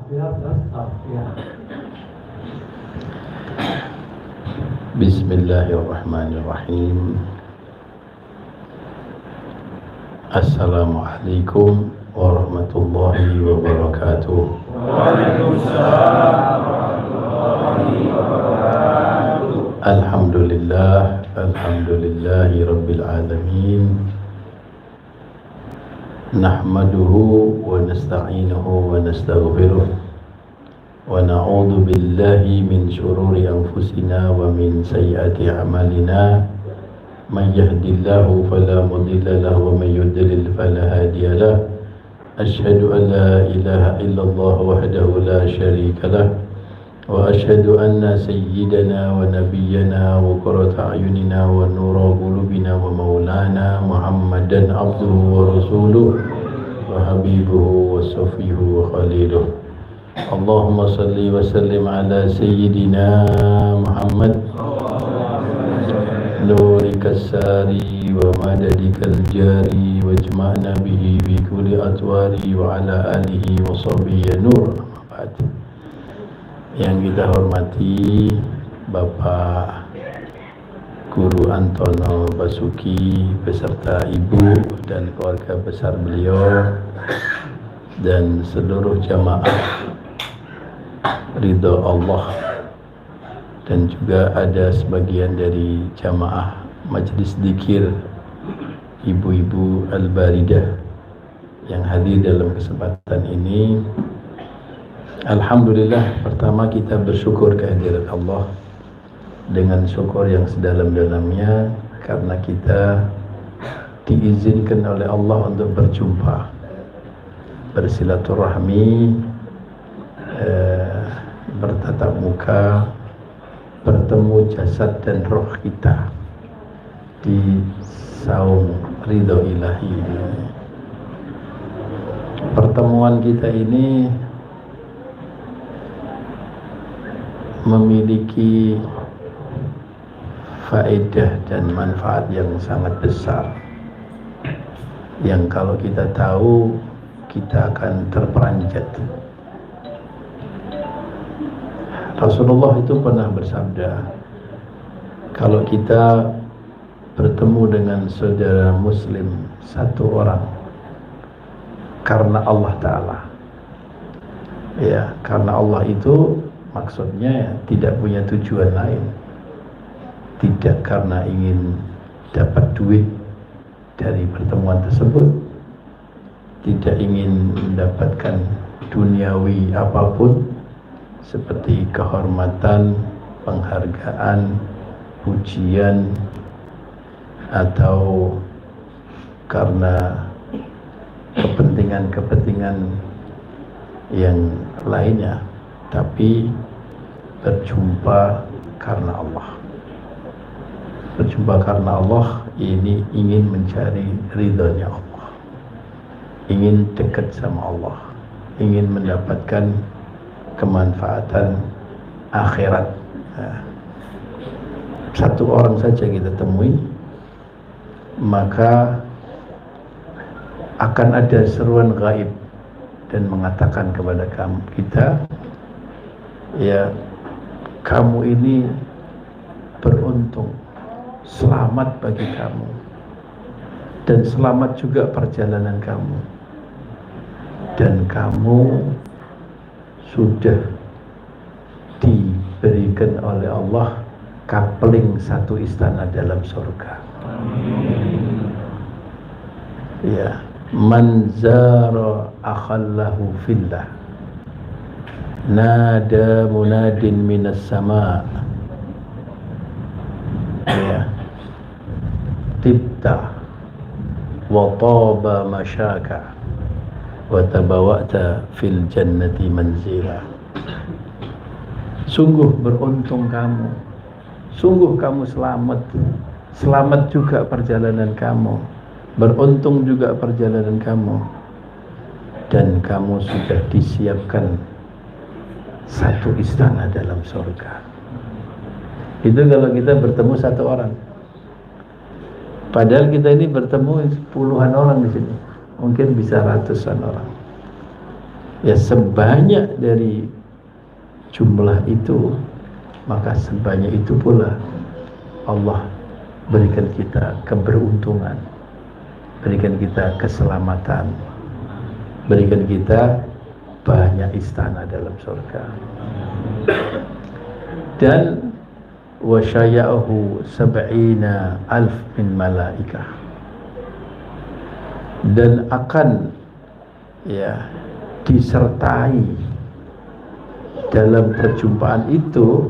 Bismillahirrahmanirrahim. Assalamualaikum warahmatullahi wabarakatuh. Waalaikumsalam warahmatullahi wabarakatuh. Alhamdulillahi rabbil alamin. Nahmaduhu wa nasta'inuhu wa nastaghfiruh wa na'udzu billahi min syururi anfusina wa min sayyiati a'malina. Man yahdihillahu fala mudilla lahu wa man yudlil fala hadiya lahu. Asyhadu an la ilaha illallah wahdahu la syarika lah wa asyhadu anna sayyidana wa nabiyyana wa qurrata a'yunina wa nura qulubina wa maulana Muhammadan abduhu wa rasuluh wa habibuhu wa safihu wa khaliluh. Allahumma salli wa sallim ala sayyidina Muhammad nurikal sari wa madadikal jari wa jama'na bihi bi kulli atwari wa ala alihi wa sahbihi nur. Yang kita hormati Bapak Guru Antono Basuki beserta Ibu dan keluarga besar beliau dan seluruh jamaah ridha Allah, dan juga ada sebagian dari jamaah Majelis Dzikir ibu-ibu Al-Baridah yang hadir dalam kesempatan ini. Alhamdulillah, pertama kita bersyukur kehadirat Allah dengan syukur yang sedalam-dalamnya karena kita diizinkan oleh Allah untuk berjumpa, bersilaturahmi, bertatap muka, bertemu jasad dan roh kita di saum ridho ilahi ini. Pertemuan kita ini memiliki faedah dan manfaat yang sangat besar, yang kalau kita tahu kita akan terperanjat. Rasulullah itu pernah bersabda, kalau kita bertemu dengan saudara muslim satu orang karena Allah Ta'ala, ya, karena Allah itu maksudnya tidak punya tujuan lain, tidak karena ingin dapat duit dari pertemuan tersebut, tidak ingin mendapatkan duniawi apapun seperti kehormatan, penghargaan, pujian, atau karena kepentingan-kepentingan yang lainnya, tapi berjumpa karena Allah. Berjumpa karena Allah ini ingin mencari ridhonya Allah, ingin dekat sama Allah, ingin mendapatkan kemanfaatan akhirat. Nah, satu orang saja kita temui, maka akan ada seruan gaib dan mengatakan kepada kita, ya, kamu ini beruntung, selamat bagi kamu, dan selamat juga perjalanan kamu, dan kamu sudah diberikan oleh Allah kapling satu istana dalam surga. Ya, man zara akhallahu fillah nada munadin minas sama, ya, tibta wa taba masyaka wa tabawa'ta fil jannati manzila. Sungguh beruntung kamu, sungguh kamu selamat, selamat juga perjalanan kamu, beruntung juga perjalanan kamu, dan kamu sudah disiapkan satu istana dalam surga. Itu kalau kita bertemu satu orang. Padahal kita ini bertemu puluhan orang di sini, mungkin bisa ratusan orang. Ya, sebanyak dari jumlah itu, maka sebanyak itu pula Allah berikan kita keberuntungan, berikan kita keselamatan, berikan kita banyak istana dalam surga. Dan wasyaya'ahu sab'ina alf min malaikah, dan akan disertai dalam perjumpaan itu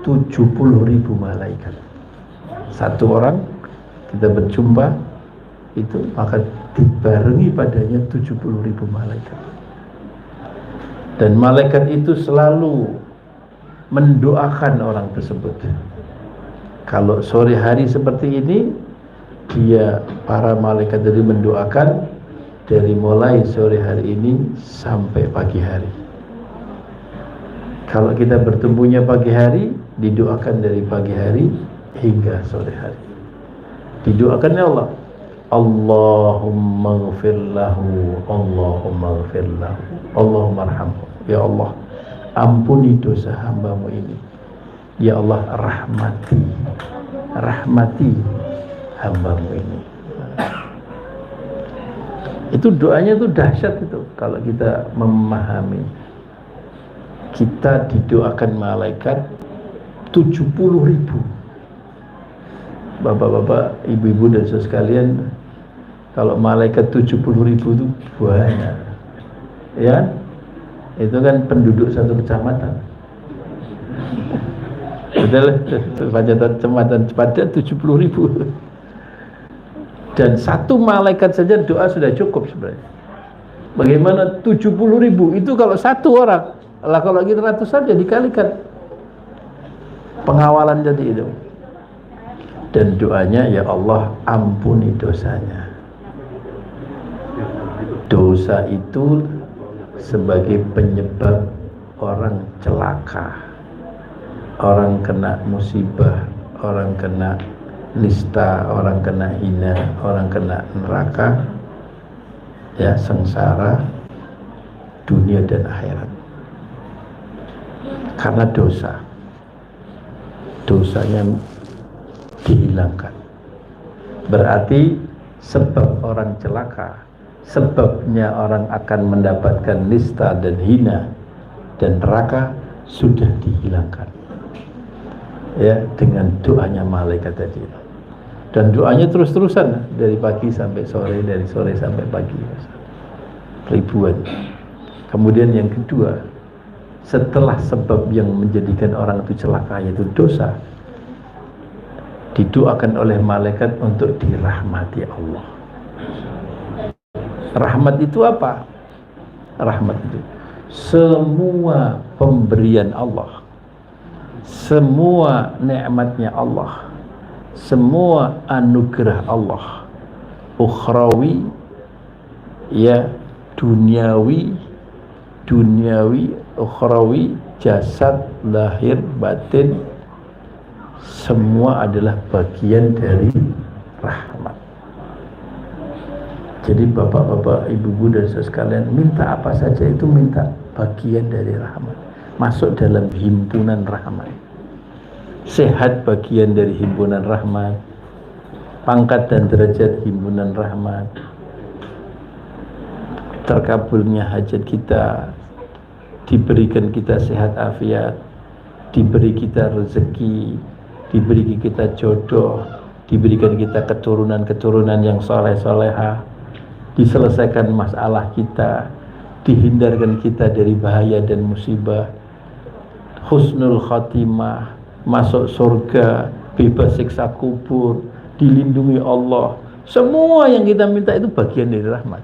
70.000 malaikat. Satu orang kita berjumpa itu, maka dibarengi padanya 70.000 malaikat. Dan malaikat itu selalu mendoakan orang tersebut. Kalau sore hari seperti ini, para malaikat jadi mendoakan dari mulai sore hari ini sampai pagi hari. Kalau kita bertumbuhnya pagi hari, didoakan dari pagi hari hingga sore hari. Didoakan ya Allah, Allahumma ghfir lahu, Allahumma ghfir lahu, Allahumma arhamhu. Ya Allah, ampuni dosa hambamu ini. Ya Allah, rahmati hambamu ini. Itu doanya itu dahsyat itu. Kalau kita memahami, kita didoakan malaikat 70.000. Bapak-bapak, ibu-ibu dan saudara sekalian, kalau malaikat 70.000 itu banyak, ya. Itu kan penduduk satu kecamatan. Betul, kecamatan pada 70.000. Dan satu malaikat saja doa sudah cukup sebenarnya. Bagaimana 70.000? Itu kalau satu orang. Lah kalau lagi ratusan ya dikalikan. Pengawalan jadi itu. Dan doanya, ya Allah, ampuni dosanya. Dosa itu sebagai penyebab orang celaka, orang kena musibah, orang kena nista, orang kena hina, orang kena neraka, ya, sengsara dunia dan akhirat. Karena dosanya dihilangkan. Berarti sebab orang celaka, sebabnya orang akan mendapatkan nista dan hina dan neraka sudah dihilangkan, ya, dengan doanya malaikat tadi. Dan doanya terus-terusan dari pagi sampai sore, dari sore sampai pagi, ribuan. Kemudian yang kedua, setelah sebab yang menjadikan orang itu celaka, yaitu dosa, didoakan oleh malaikat untuk dirahmati Allah. Rahmat itu apa? Rahmat itu semua pemberian Allah, semua nikmatnya Allah, semua anugerah Allah, ukhrawi, ya, duniawi, ukhrawi, jasad, lahir, batin, semua adalah bagian dari rahmat. Jadi bapak-bapak, ibu-ibu dan saudara sekalian, minta apa saja itu minta bagian dari rahmat. Masuk dalam himpunan rahmat. Sehat bagian dari himpunan rahmat. Pangkat dan derajat himpunan rahmat. Terkabulnya hajat kita, diberikan kita sehat afiat, diberi kita rezeki, diberi kita jodoh, diberikan kita keturunan-keturunan yang soleh-solehah, diselesaikan masalah kita, dihindarkan kita dari bahaya dan musibah, husnul khatimah, masuk surga, bebas siksa kubur, dilindungi Allah. Semua yang kita minta itu bagian dari rahmat.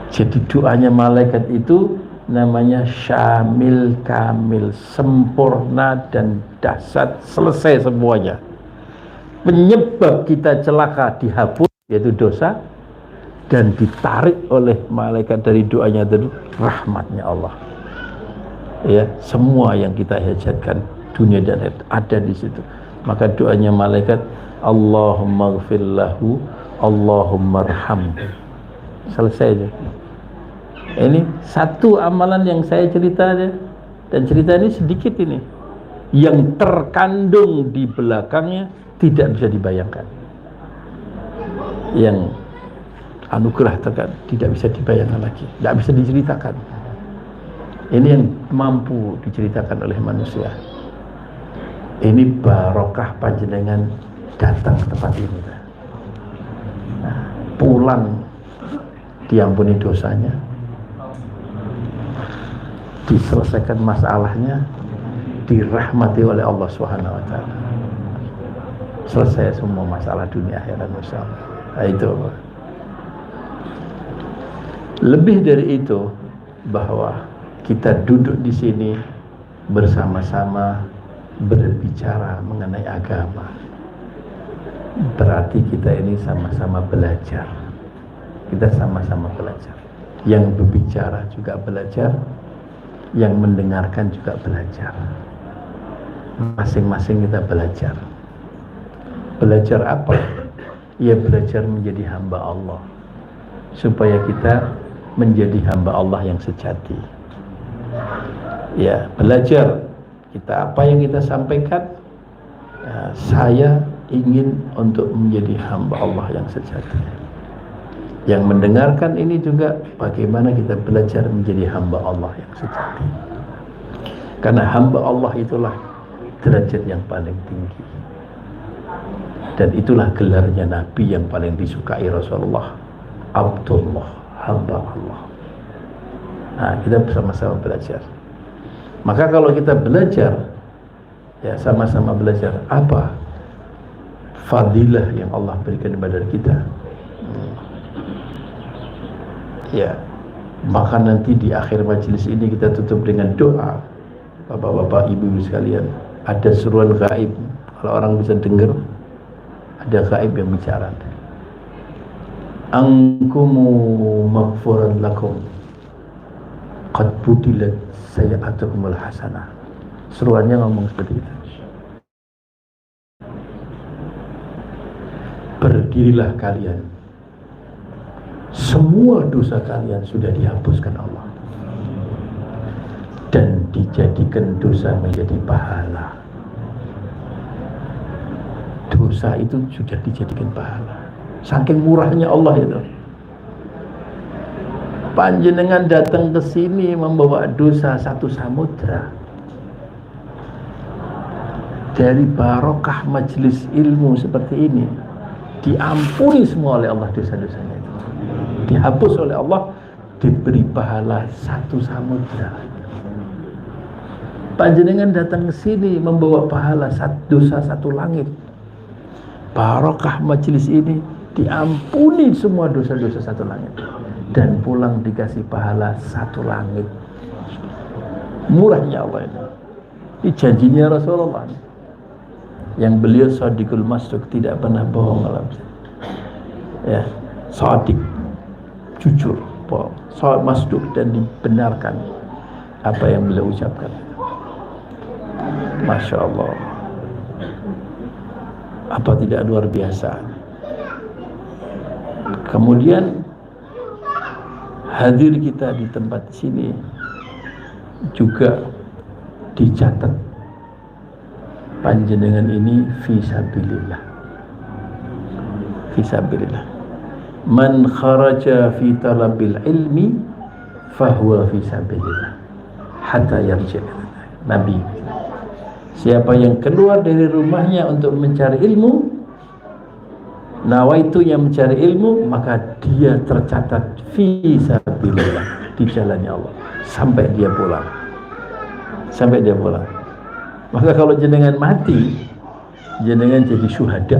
Jadi doanya malaikat itu namanya syamil kamil, sempurna dan dahsyat, selesai semuanya. Penyebab kita celaka dihapus, yaitu dosa, dan ditarik oleh malaikat dari doanya tadi rahmatnya Allah. Ya, semua yang kita hajatkan dunia dan akhirat ada di situ. Maka doanya malaikat, Allahumma ghfir lahu, Allahumma arhamhu. Selesai aja. Ini satu amalan yang saya cerita aja, dan cerita ini sedikit ini, yang terkandung di belakangnya tidak bisa dibayangkan. Yang anugerah tidak bisa dibayangkan lagi, tidak bisa diceritakan. Ini yang mampu diceritakan oleh manusia. Ini barokah panjenengan datang ke tempat ini. Nah, pulang diampuni dosanya, diselesaikan masalahnya, dirahmati oleh Allah Subhanahu wa taala. Selesai semua masalah dunia akhirat insyaallah. Nah, itu lebih dari itu, bahwa kita duduk di sini bersama-sama berbicara mengenai agama, berarti kita ini sama-sama belajar. Kita sama-sama belajar. Yang berbicara juga belajar, yang mendengarkan juga belajar. Masing-masing kita belajar. Belajar apa? Ya belajar menjadi hamba Allah, supaya kita menjadi hamba Allah yang sejati. Ya, belajar kita apa yang kita sampaikan. Ya, saya ingin untuk menjadi hamba Allah yang sejati. Yang mendengarkan ini juga bagaimana kita belajar menjadi hamba Allah yang sejati. Karena hamba Allah itulah derajat yang paling tinggi, dan itulah gelarnya Nabi yang paling disukai Rasulullah, Abdullah, hamba Allah. Nah, kita bersama-sama belajar. Maka kalau kita belajar, ya sama-sama belajar apa fadilah yang Allah berikan kepada kita. Ya, maka nanti di akhir majelis ini kita tutup dengan doa. Bapak-bapak, ibu-ibu sekalian, ada seruan gaib. Kalau orang bisa dengar, ada gaib yang bicara. Angkumu maghfuran lakum qad budilat sayi'atukumul hasanah. Seruannya ngomong seperti itu. Berdirilah kalian, semua dosa kalian sudah dihapuskan Allah, dan dijadikan dosa menjadi pahala. Dosa itu sudah dijadikan pahala. Saking murahnya Allah itu. Panjenengan datang ke sini membawa dosa satu samudra. Dari barokah majelis ilmu seperti ini, diampuni semua oleh Allah dosa-dosanya itu. Dihapus oleh Allah, diberi pahala satu samudra. Panjenengan datang ke sini membawa pahala dosa satu langit. Barokah majelis ini, diampuni semua dosa-dosa satu langit, dan pulang dikasih pahala satu langit. Murahnya Allah ini. Ini janjinya Rasulullah, yang beliau shadiqul masduq, tidak pernah bohong. Ya, shadiq, jujur, bohong, masduq, dan dibenarkan apa yang beliau ucapkan. Masya Allah, apa tidak luar biasa. Kemudian hadir kita di tempat sini juga dicatat panjenengan ini fisabilillah. Fisabilillah. Man kharaja fi talabil ilmi fahuwa fisabilillah hatta yarji'. Nabi, siapa yang keluar dari rumahnya untuk mencari ilmu, nawaitu yang mencari ilmu, maka dia tercatat fisabilillah, di jalannya Allah, sampai dia pulang. Sampai dia pulang. Maka kalau jenengan mati, jenengan jadi syuhada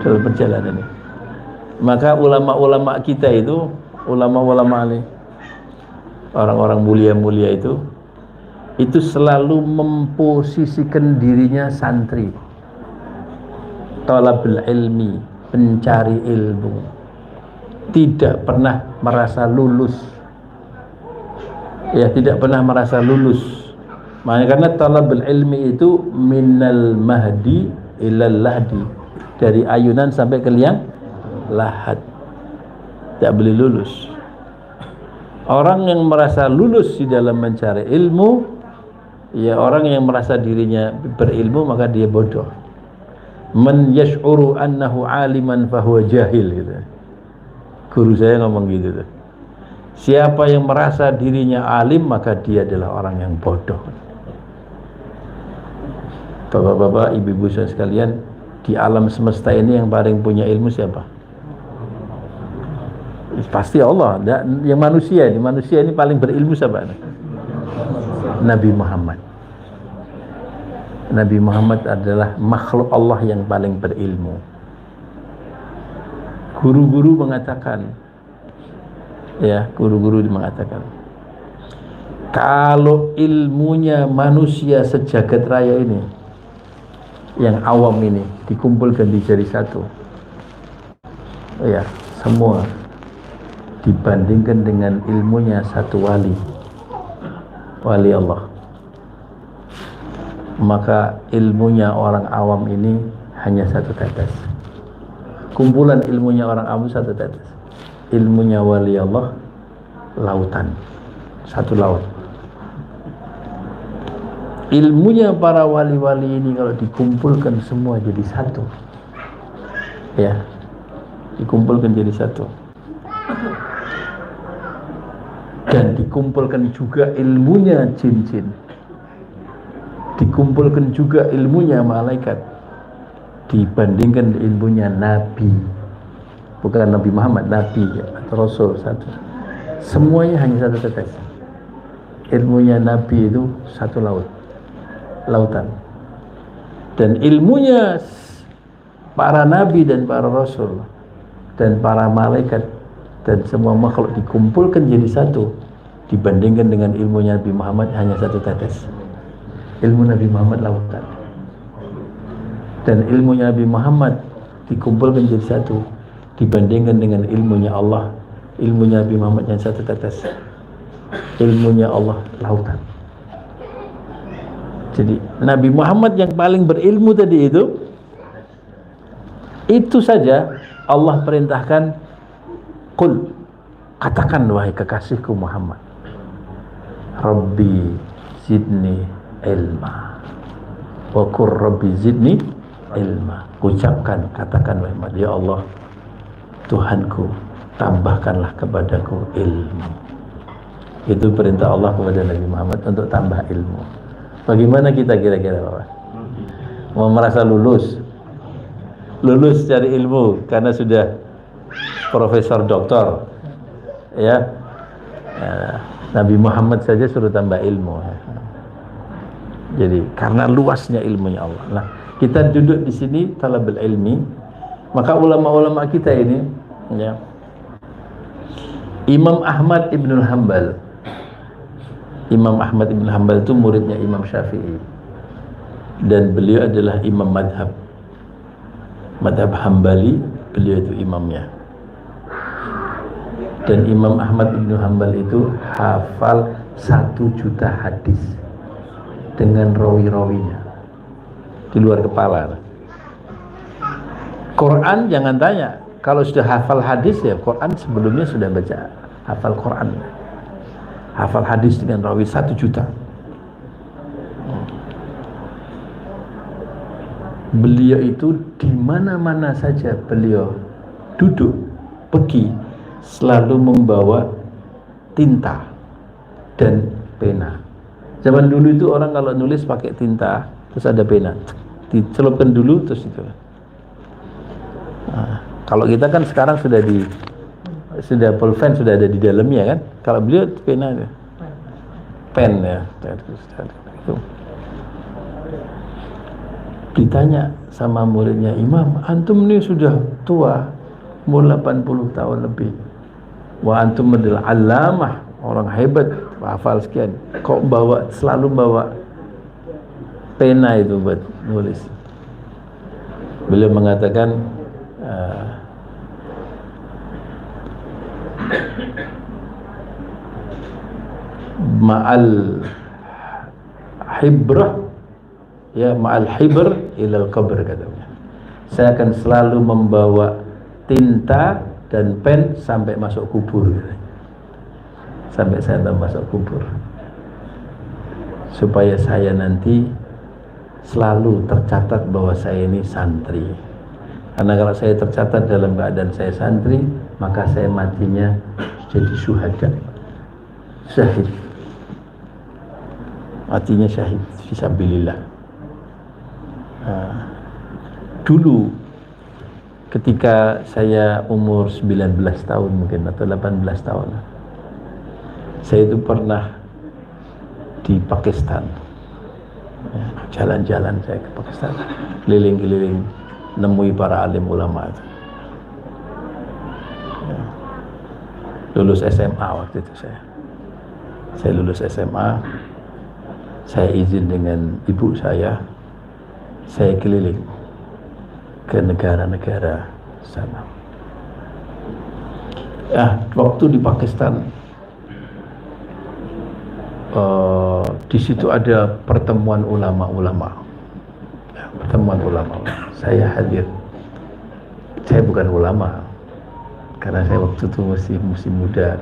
dalam perjalanan ini. Maka ulama-ulama kita itu, ulama-ulama ini, orang-orang mulia-mulia itu selalu memposisikan dirinya santri, talabul ilmi, pencari ilmu, tidak pernah merasa lulus. Ya, tidak pernah merasa lulus. Makanya karena talabul ilmi itu minal mahdi ilal lahdi, dari ayunan sampai ke liang lahat, tidak boleh lulus. Orang yang merasa lulus di dalam mencari ilmu, ya orang yang merasa dirinya berilmu maka dia bodoh. Man yash'uru annahu aliman fahuwa jahil gitu. Guru saya ngomong gitu tuh. Siapa yang merasa dirinya alim maka dia adalah orang yang bodoh. Bapak-bapak, ibu-ibu sekalian, di alam semesta ini yang paling punya ilmu siapa? Pasti Allah. Yang manusia ini paling berilmu siapa? Nabi Muhammad. Nabi Muhammad adalah makhluk Allah yang paling berilmu. Guru-guru mengatakan, kalau ilmunya manusia sejagat raya ini, yang awam ini dikumpulkan di jari satu, semua dibandingkan dengan ilmunya satu wali Allah, maka ilmunya orang awam ini hanya satu tetes. Kumpulan ilmunya orang awam satu tetes, ilmunya wali Allah lautan, satu laut. Ilmunya para wali-wali ini kalau dikumpulkan semua jadi satu, dikumpulkan jadi satu. Dan dikumpulkan juga ilmunya jin-jin, dikumpulkan juga ilmunya malaikat, dibandingkan ilmunya Nabi, bukan Nabi Muhammad, Nabi atau Rasul satu, semuanya hanya satu tetes. Ilmunya Nabi itu satu lautan, dan ilmunya para Nabi dan para Rasul dan para malaikat dan semua makhluk dikumpulkan jadi satu, dibandingkan dengan ilmunya Nabi Muhammad hanya satu tetes. Ilmu Nabi Muhammad lautan, dan ilmunya Nabi Muhammad dikumpulkan jadi satu, dibandingkan dengan ilmunya Allah. Ilmunya Nabi Muhammad hanya satu tetes, ilmunya Allah lautan. Jadi Nabi Muhammad yang paling berilmu tadi itu saja Allah perintahkan, qul, katakan wahai kekasihku Muhammad, Rabbi zidni ilma, wa qur Rabbi zidni ilma. Ucapkan, katakan wahai Muhammad, ya Allah Tuhanku, tambahkanlah kepadaku ilmu. Itu perintah Allah kepada Nabi Muhammad untuk tambah ilmu. Bagaimana kita kira-kira Bapak? Mau merasa lulus cari ilmu karena sudah profesor doktor, Nabi Muhammad saja suruh tambah ilmu. Jadi karena luasnya ilmunya Allah. Nah, kita duduk di sini talabul ilmi, maka ulama-ulama kita ini, Imam Ahmad Ibn Hanbal. Imam Ahmad Ibn Hanbal itu muridnya Imam Syafi'i, dan beliau adalah imam madhab Hambali, beliau itu imamnya. Dan Imam Ahmad Ibn Hanbal itu hafal 1 juta hadis dengan rawi-rawinya di luar kepala. Quran jangan tanya, kalau sudah hafal hadis ya Quran sebelumnya sudah baca, hafal Quran, hafal hadis dengan rawi 1 juta. Beliau itu di mana-mana saja beliau duduk, pergi, selalu membawa tinta dan pena. Zaman dulu itu orang kalau nulis pakai tinta, terus ada pena, dicelupkan dulu terus itu. Nah, kalau kita kan sekarang sudah pulpen sudah ada di dalamnya kan. Kalau beliau pena, pen ya. Itu. Ditanya sama muridnya, Imam, antum ini sudah tua, umur 80 tahun lebih. Wah, antum adalah alamah, orang hebat, hafal sekian. Kok selalu bawa pena itu buat nulis? Beliau mengatakan, ma'al hibrah, ma'al hibr ilal qabr, katanya. Saya akan selalu membawa tinta dan pen sampai masuk kubur. sampai saya masuk kubur, supaya saya nanti selalu tercatat bahwa saya ini santri. Karena kalau saya tercatat dalam keadaan saya santri, maka saya matinya jadi syuhada, syahid, matinya syahid fisabilillah. Dulu ketika saya umur 19 tahun mungkin atau 18 tahun, saya itu pernah di Pakistan, jalan-jalan saya ke Pakistan, keliling-keliling, nemui para alim ulama itu. Lulus SMA waktu itu saya lulus SMA, saya izin dengan ibu saya keliling ke negara-negara sana. Waktu di Pakistan, di situ ada pertemuan ulama-ulama. Saya hadir. Saya bukan ulama, karena saya waktu itu masih muda.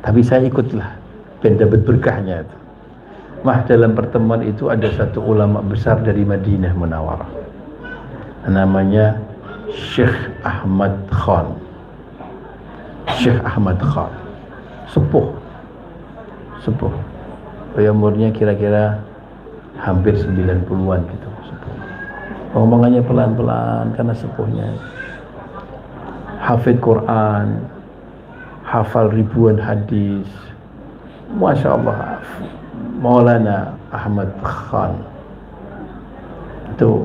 Tapi saya ikutlah, ben dapat berkahnya itu. Dalam pertemuan itu ada satu ulama besar dari Madinah Munawwarah, namanya Syekh Ahmad Khan. Sepuh. Umurnya kira-kira hampir 90-an gitu. Omongannya pelan-pelan karena sepuhnya. Hafid Quran, hafal ribuan hadis. Masya Allah. Maulana Ahmad Khan itu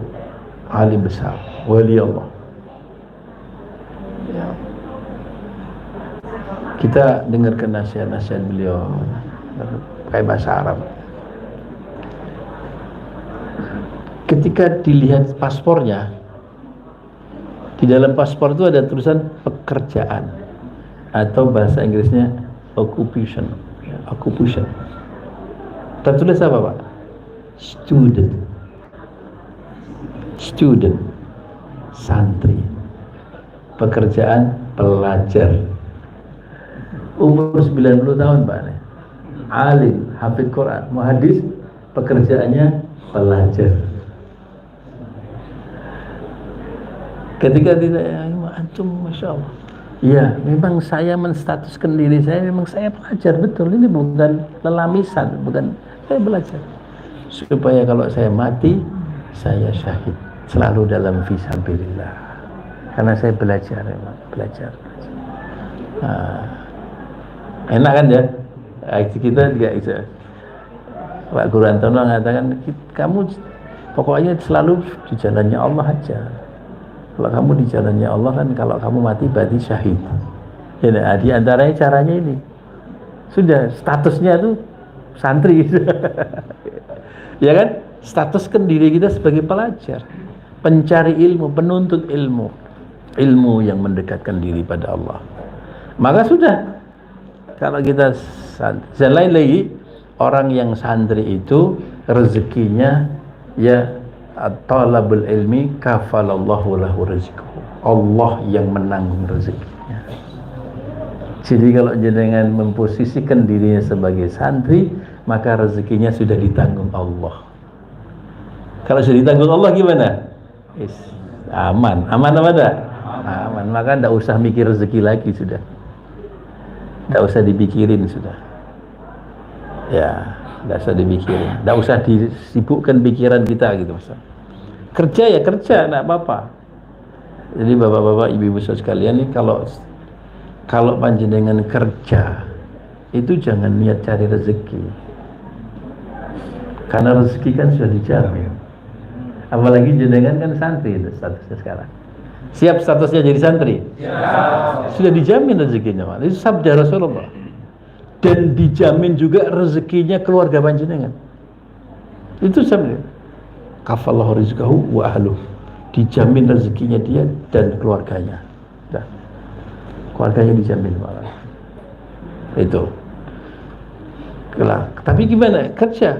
alim besar, wali Allah. Ya. Kita dengarkan nasihat-nasihat beliau pakai bahasa Arab. Ketika dilihat paspornya, di dalam paspor itu ada tulisan pekerjaan, atau bahasa Inggrisnya occupation. Tertulis apa, Pak? Student, santri. Pekerjaan pelajar. Umur 90 tahun, Pak. Alim, hafid Quran, muhaddis, pekerjaannya pelajar. Ketika tidak, antum, masya Allah. Ya, memang saya menstatuskan diri saya, memang saya pelajar, betul. Ini bukan lelamisan, bukan, saya belajar. Supaya kalau saya mati, saya syahid. Selalu dalam fisabilillah. Karena saya belajar, memang belajar. Enak kan ya? Kita juga bisa. Pak Guru Antono mengatakan, kamu pokoknya selalu di jalannya Allah aja. Kalau kamu di jalannya Allah kan, kalau kamu mati berarti syahid. Ya, di antaranya caranya ini. Sudah statusnya tuh santri. Ya kan? Statuskan diri kita sebagai pelajar, pencari ilmu, penuntut ilmu. Ilmu yang mendekatkan diri pada Allah. Maka sudah. Kalau kita dan lain lagi, orang yang santri itu rezekinya ya talabul ilmi kafalallahu lahu rizquhu. Allah yang menanggung rezekinya. Jadi kalau jenengan memposisikan dirinya sebagai santri, maka rezekinya sudah ditanggung Allah. Kalau sudah ditanggung Allah gimana? Aman apa enggak? Aman. Maka enggak usah mikir rezeki lagi sudah. Enggak usah dipikirin sudah. Ya, enggak usah dipikirin. Enggak usah disibukkan pikiran kita gitu, Mas. Kerja ya kerja, enggak apa-apa. Jadi bapak-bapak, ibu-ibu sekalian nih, kalau panjenengan kerja itu jangan niat cari rezeki. Karena rezeki kan sudah dijamin. Apalagi jenengan kan santri itu statusnya sekarang. Siap statusnya jadi santri? Siap. Sudah dijamin rezekinya, Pak. Itu sabda Rasulullah. Dan dijamin juga rezekinya keluarga panjenengan. Itu sabda. Kafallahu rizqahu wa ahluh. Dijamin rezekinya dia dan keluarganya. Dah. Keluarganya dijamin, Pak. Itu. Tapi gimana? Kerja.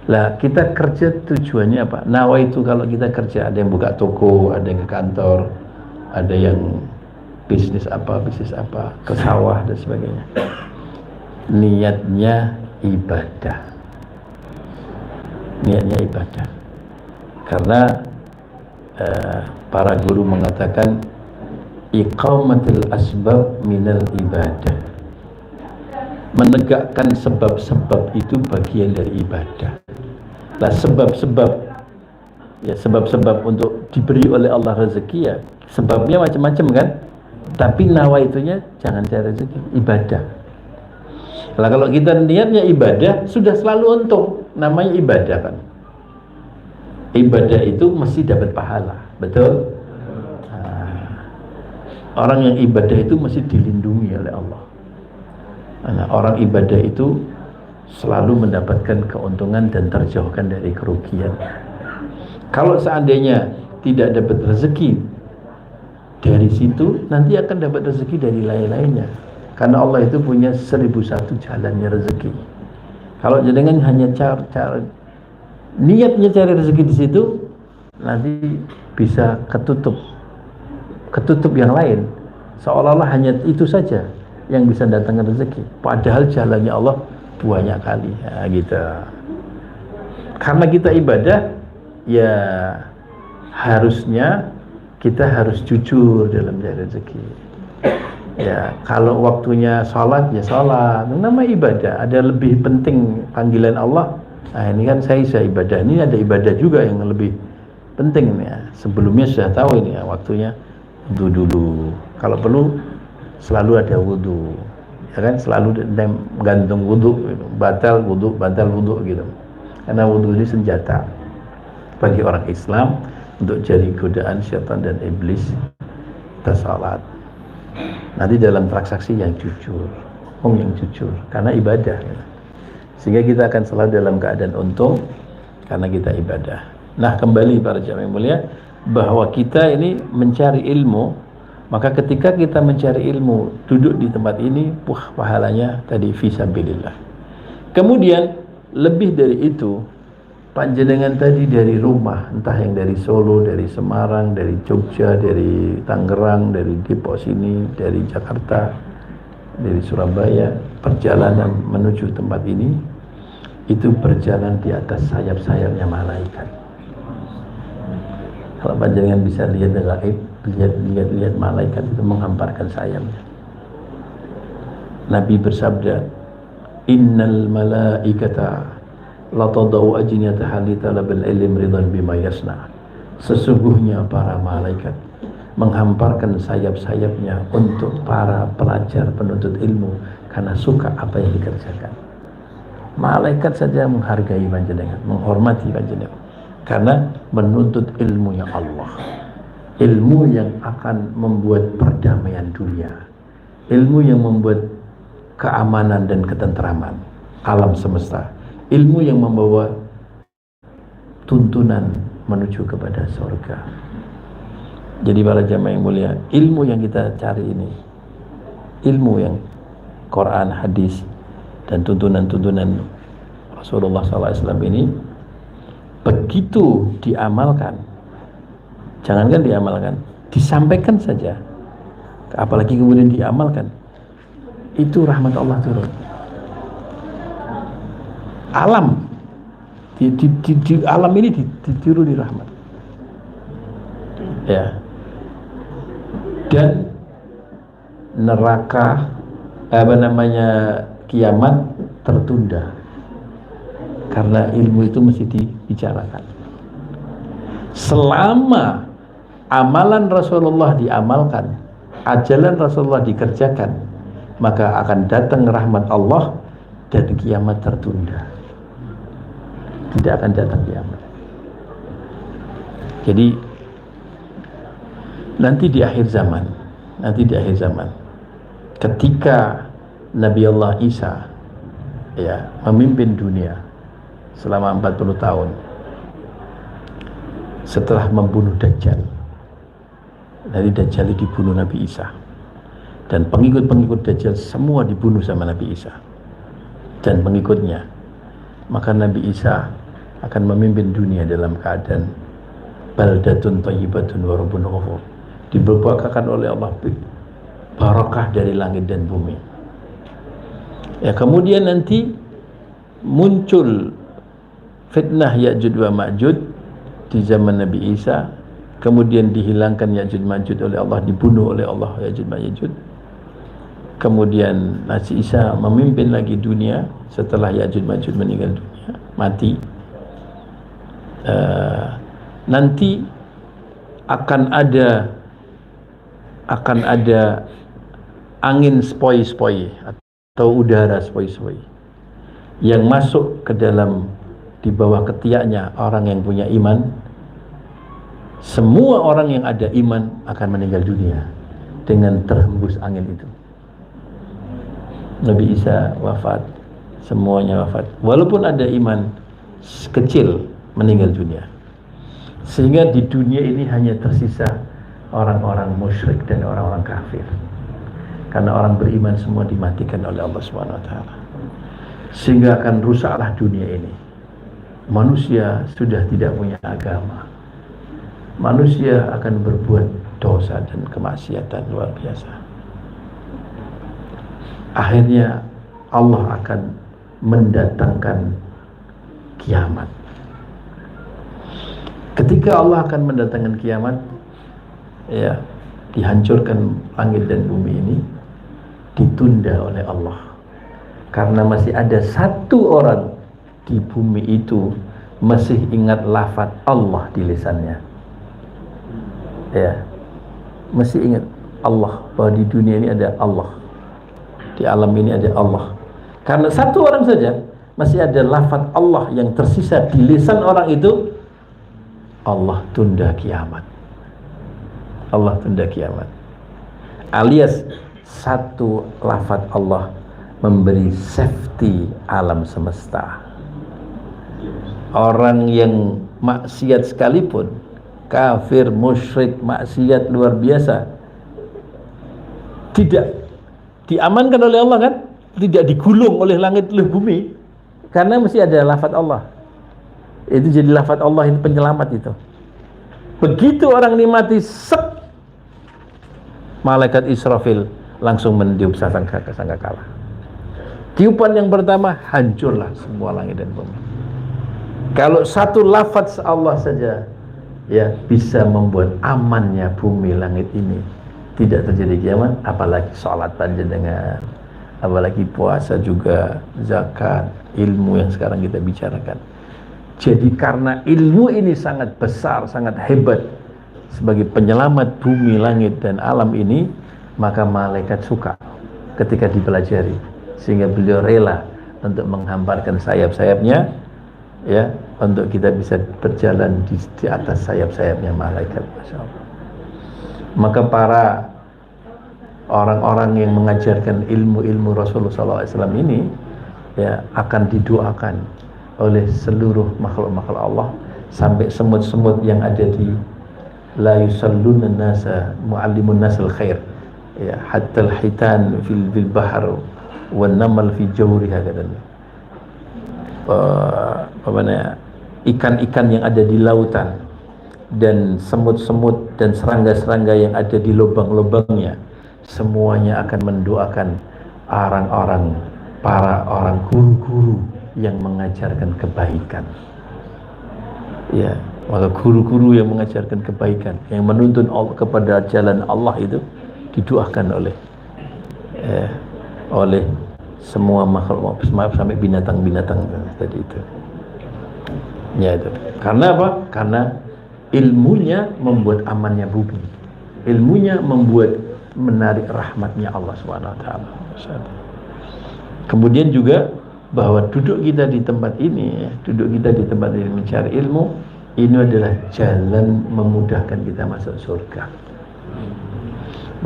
Nah, kita kerja tujuannya apa? Nawa itu kalau kita kerja, ada yang buka toko, ada yang ke kantor, ada yang bisnis apa, ke sawah dan sebagainya. niatnya ibadah. Niatnya ibadah. Karena para guru mengatakan iqamatul asbab minal ibadah. Menegakkan sebab-sebab itu bagian dari ibadah. Nah, sebab-sebab ya, sebab-sebab untuk diberi oleh Allah rezeki ya, sebabnya macam-macam kan, tapi nawaitunya jangan cari rezeki, ibadah. Nah, kalau kita niatnya ibadah, sudah selalu untung, namanya ibadah kan. Ibadah itu mesti dapat pahala, betul? Orang yang ibadah itu mesti dilindungi oleh Allah. Nah, orang ibadah itu selalu mendapatkan keuntungan dan terjauhkan dari kerugian. Kalau seandainya tidak dapat rezeki dari situ, nanti akan dapat rezeki dari lain-lainnya. Karena Allah itu punya 1001 jalannya rezeki. Kalau jenengan hanya cara niatnya cari rezeki di situ, nanti bisa ketutup yang lain. Seolah-olah hanya itu saja yang bisa datangkan rezeki. Padahal jalannya Allah banyak kali. Ya, gitu. Karena kita ibadah, ya harusnya kita harus jujur dalam cari rezeki. Ya, kalau waktunya sholat, ya sholat. Nama ibadah. Ada lebih penting panggilan Allah. Nah, ini kan saya ibadah. Ini ada ibadah juga yang lebih penting ya. Sebelumnya sudah tahu ini ya, waktunya wudu dulu. Kalau perlu selalu ada wudu. Ya kan, selalu gantung wudu, batal wudu gitu. Karena wudu ini senjata bagi orang Islam untuk jadi godaan syaitan dan iblis. Kita salat. Nanti dalam transaksi yang jujur, yang jujur, karena ibadah. Ya. Sehingga kita akan selalu dalam keadaan untung karena kita ibadah. Nah, kembali para jamaah yang mulia, bahwa kita ini mencari ilmu, maka ketika kita mencari ilmu, duduk di tempat ini, pahalanya tadi fisabilillah. Kemudian lebih dari itu, panjenengan tadi dari rumah, entah yang dari Solo, dari Semarang, dari Jogja, dari Tangerang, dari Depok sini, dari Jakarta, dari Surabaya, perjalanan menuju tempat ini itu berjalan di atas sayap-sayapnya malaikat. Kalau panjenengan bisa lihat gaib, lihat malaikat itu menghamparkan sayapnya. Nabi bersabda, innal malaikata la tadau ajniyataha li talabil ilm ridan bima yasna. Sesungguhnya para malaikat menghamparkan sayap-sayapnya untuk para pelajar penuntut ilmu karena suka apa yang dikerjakan. Malaikat saja menghargai panjenengan, menghormati panjenengan karena menuntut ilmunya Allah, ilmu yang akan membuat perdamaian dunia, ilmu yang membuat keamanan dan ketentraman alam semesta, ilmu yang membawa tuntunan menuju kepada surga. Jadi para jamaah yang mulia, ilmu yang kita cari ini, ilmu yang Quran, hadis, dan tuntunan-tuntunan Rasulullah SAW ini, begitu diamalkan, jangankan diamalkan, disampaikan saja, apalagi kemudian diamalkan, itu rahmat Allah turun. Alam di alam ini dituruni rahmat. Ya. Dan neraka kiamat tertunda karena ilmu itu mesti dibicarakan. Selama amalan Rasulullah diamalkan, ajalan Rasulullah dikerjakan, maka akan datang rahmat Allah dan kiamat tertunda. Tidak akan datang kiamat. Jadi nanti di akhir zaman, ketika Nabi Allah Isa ya memimpin dunia selama 40 tahun setelah membunuh Dajjal. Dari Dajjal dibunuh Nabi Isa, dan pengikut-pengikut Dajjal semua dibunuh sama Nabi Isa dan pengikutnya. Maka Nabi Isa akan memimpin dunia dalam keadaan baldatun thayyibatun wa rabbun ghafur, diberkahkan oleh Allah, barakah dari langit dan bumi. Ya, kemudian nanti muncul fitnah Ya'juj wa Ma'juj di zaman Nabi Isa, kemudian dihilangkan Ya'juj Ma'juj oleh Allah, dibunuh oleh Allah Ya'juj Ma'juj. Kemudian Nabi Isa memimpin lagi dunia setelah Ya'juj Ma'juj meninggal dunia, mati. Nanti akan ada angin sepoi-sepoi atau udara sepoi-sepoi yang masuk ke dalam, di bawah ketiaknya orang yang punya iman. Semua orang yang ada iman akan meninggal dunia dengan terhembus angin itu. Nabi Isa wafat, semuanya wafat, walaupun ada iman kecil meninggal dunia. Sehingga di dunia ini hanya tersisa orang-orang musyrik dan orang-orang kafir, karena orang beriman semua dimatikan oleh Allah Subhanahu wa taala. Sehingga akan rusaklah dunia ini. Manusia sudah tidak punya agama. Manusia akan berbuat dosa dan kemaksiatan luar biasa. Akhirnya Allah akan mendatangkan kiamat. Ketika Allah akan mendatangkan kiamat, ya, dihancurkan langit dan bumi ini, ditunda oleh Allah. Karena masih ada satu orang di bumi itu masih ingat lafaz Allah di lisannya. Ya, masih ingat Allah, bahwa di dunia ini ada Allah, di alam ini ada Allah. Karena satu orang saja masih ada lafaz Allah yang tersisa di lisan orang itu, Allah tunda kiamat. Allah tunda kiamat. Alias satu lafaz Allah memberi safety alam semesta. Orang yang maksiat sekalipun, kafir, musyrik, maksiat luar biasa, tidak diamankan oleh Allah, kan? Tidak digulung oleh langit oleh bumi, karena masih ada lafaz Allah. Itu jadi lafaz Allah, itu penyelamat itu. Begitu orang ini mati, sep, malaikat Israfil langsung meniup sangkakala. Tiupan yang pertama, hancurlah semua langit dan bumi. Kalau satu lafaz Allah saja, ya, bisa membuat amannya bumi langit ini, tidak terjadi kiamat, apalagi sholat panjenengan, apalagi puasa juga, zakat, ilmu yang sekarang kita bicarakan. Jadi karena ilmu ini sangat besar, sangat hebat sebagai penyelamat bumi, langit, dan alam ini, maka malaikat suka ketika dipelajari, sehingga beliau rela untuk menghamparkan sayap-sayapnya, ya, untuk kita bisa berjalan di atas sayap-sayapnya malaikat. Masya Allah. Maka para orang-orang yang mengajarkan ilmu-ilmu Rasulullah SAW ini, ya, akan didoakan oleh seluruh makhluk-makhluk Allah, sampai semut-semut yang ada di la yusalluna nasa muallimun nasal khair, ya, hatta al-hitan fil bahr wan namal fi jawriha, katanya. Ikan-ikan yang ada di lautan dan semut-semut dan serangga-serangga yang ada di lubang-lubangnya, semuanya akan mendoakan para orang guru-guru yang mengajarkan kebaikan. Ya, maka guru-guru yang mengajarkan kebaikan, yang menuntun kepada jalan Allah itu, didoakan oleh semua makhluk, sampai binatang-binatang tadi itu. Ya, itu. Karena apa? Karena ilmunya membuat amannya bumi. Ilmunya membuat menarik rahmatnya Allah SWT. Kemudian juga bahwa duduk kita di tempat ini mencari ilmu, ini adalah jalan memudahkan kita masuk surga.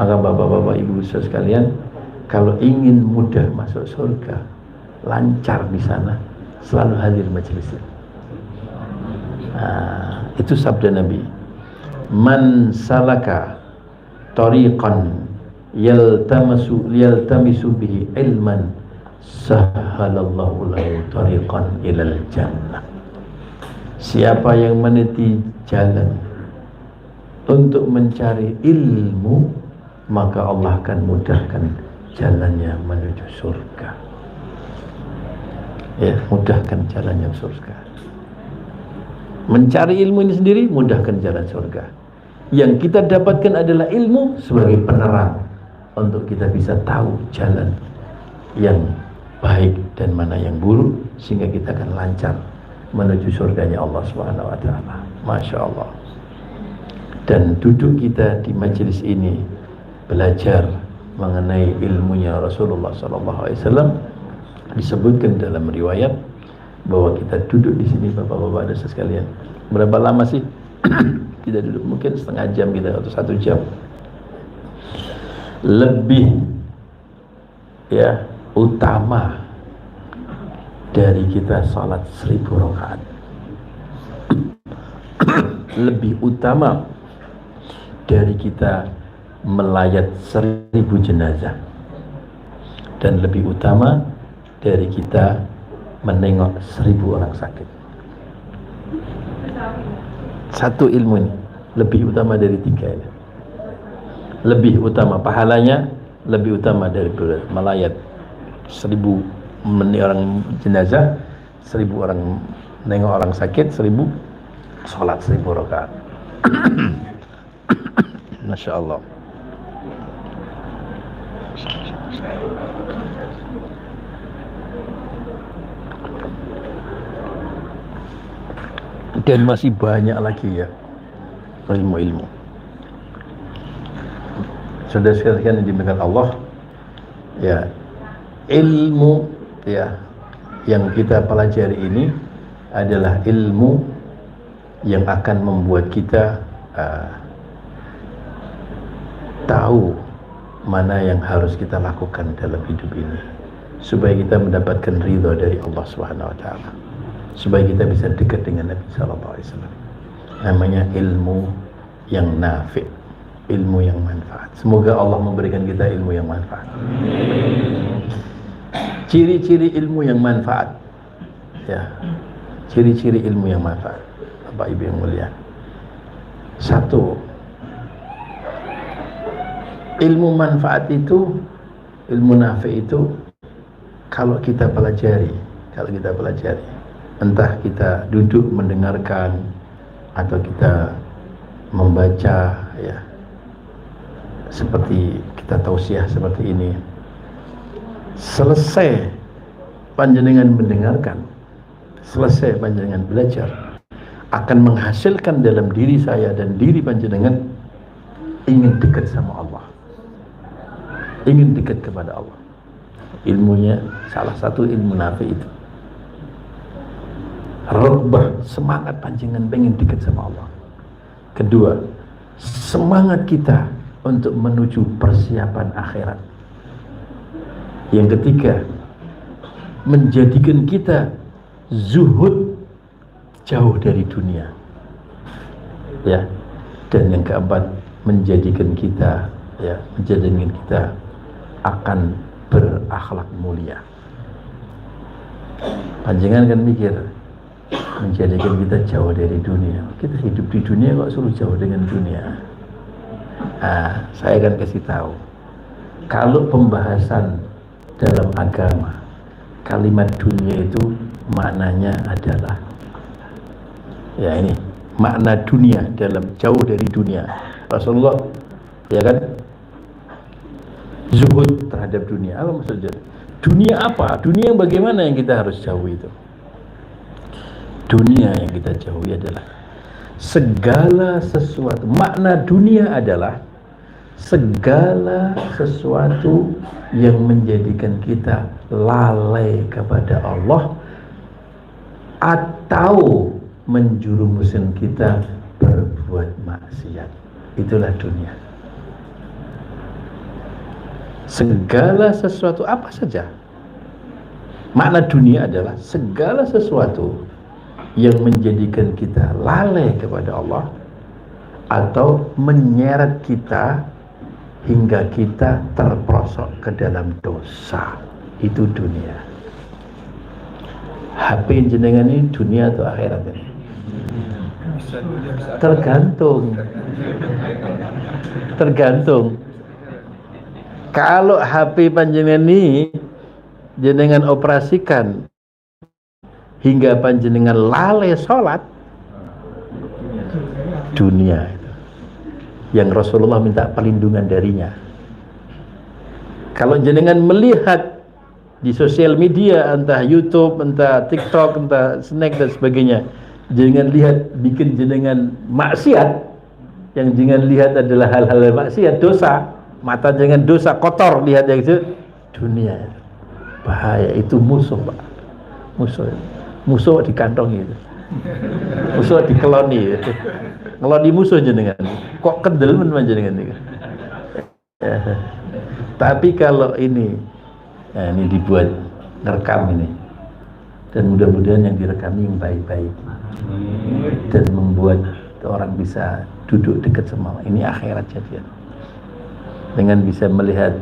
Maka bapak-bapak, ibu sekalian, kalau ingin mudah masuk surga, lancar di sana, selalu hadir majelisnya. Itu sabda Nabi, man salaka tariqan yaltamisu bihi ilman sahhalallahu lahu tariqan ilal jannah. Siapa yang meniti jalan untuk mencari ilmu, maka Allah akan mudahkan jalannya menuju surga. Ya, mudahkan jalannya surga. Mencari ilmu ini sendiri mudahkan jalan surga. Yang kita dapatkan adalah ilmu sebagai penerang untuk kita bisa tahu jalan yang baik dan mana yang buruk, sehingga kita akan lancar menuju surganya Allah Subhanahu wa taala. Masya Allah. Dan duduk kita di majelis ini belajar mengenai ilmunya Rasulullah SAW, disebutkan dalam riwayat bahwa kita duduk di sini, bapak-bapak dan sekalian, berapa lama sih kita duduk? Mungkin setengah jam kita atau 1 jam lebih, ya, utama dari kita salat 1000 rakaat. Lebih utama dari kita melayat 1000 jenazah, dan lebih utama dari kita menengok 1000 orang sakit. Satu ilmu ini lebih utama dari 3 ini. Lebih utama pahalanya, lebih utama dari melayat 1000 orang jenazah, 1000 orang nengok orang sakit, 1000 sholat 1000 rakaat. Masya Allah. Dan masih banyak lagi, ya, ilmu-ilmu. Sudah sekalian yang dimuliakan Allah, ya, ilmu, ya, yang kita pelajari ini adalah ilmu yang akan membuat kita tahu mana yang harus kita lakukan dalam hidup ini, supaya kita mendapatkan ridha dari Allah Subhanahu wa taala, supaya kita bisa dekat dengan Nabi sallallahu alaihi wasallam. Namanya ilmu yang nafi', ilmu yang manfaat. Semoga Allah memberikan kita ilmu yang manfaat. Ciri-ciri ilmu yang manfaat, ya, ciri-ciri ilmu yang manfaat, Bapak Ibu yang mulia. 1, ilmu manfaat itu, ilmu nafi' itu kalau kita pelajari, entah kita duduk mendengarkan atau kita membaca, ya, seperti kita tausiah seperti ini, selesai panjenengan mendengarkan, selesai panjenengan belajar, akan menghasilkan dalam diri saya dan diri panjenengan ingin dekat sama Allah, ingin dekat kepada Allah. Ilmunya salah satu ilmu nafi itu. Raghbah, semangat panjenengan pengen dekat sama Allah. Kedua, semangat kita untuk menuju persiapan akhirat. Yang ketiga, menjadikan kita zuhud, jauh dari dunia, ya. Dan yang keempat, menjadikan kita akan berakhlak mulia. Panjenengan kan mikir, menjadikan kita jauh dari dunia. Kita hidup di dunia kok suruh jauh dengan dunia. Saya akan kasih tahu. Kalau pembahasan dalam agama, kalimat dunia itu maknanya adalah, ya, ini makna dunia dalam jauh dari dunia. Rasulullah, ya kan, zuhud terhadap dunia. Apa maksudnya? Dunia apa? Dunia yang bagaimana yang kita harus jauhi itu? Dunia yang kita jauhi adalah segala sesuatu. Makna dunia adalah segala sesuatu yang menjadikan kita lalai kepada Allah atau menjurumuskan kita berbuat maksiat. Itulah dunia. Segala sesuatu, apa saja. Makna dunia adalah segala sesuatu yang menjadikan kita lalai kepada Allah atau menyeret kita hingga kita terperosok ke dalam dosa. Itu dunia. HP jenengan ini dunia atau akhirat ini? Tergantung. Kalau HP panjenengan ini jenengan operasikan hingga panjenengan lalai sholat, dunia itu yang Rasulullah minta perlindungan darinya. Kalau jenengan melihat di sosial media, entah YouTube, entah TikTok, entah snack dan sebagainya, jangan lihat bikin jenengan maksiat. Yang jangan lihat adalah hal-hal maksiat, dosa. Mata jangan dosa, kotor, lihat yang itu dunia. Bahaya, itu musuh, Pak. Musuh di kantong itu. Musuh di keloni itu. Ngeloni musuh jenengan. Kok kendel men jenengan itu. Tapi kalau ini, nah ini dibuat ngerekam ini, dan mudah-mudahan yang direkam yang baik-baik dan membuat orang bisa duduk dekat sama Allah. Ini akhirat jadian. Dengan bisa melihat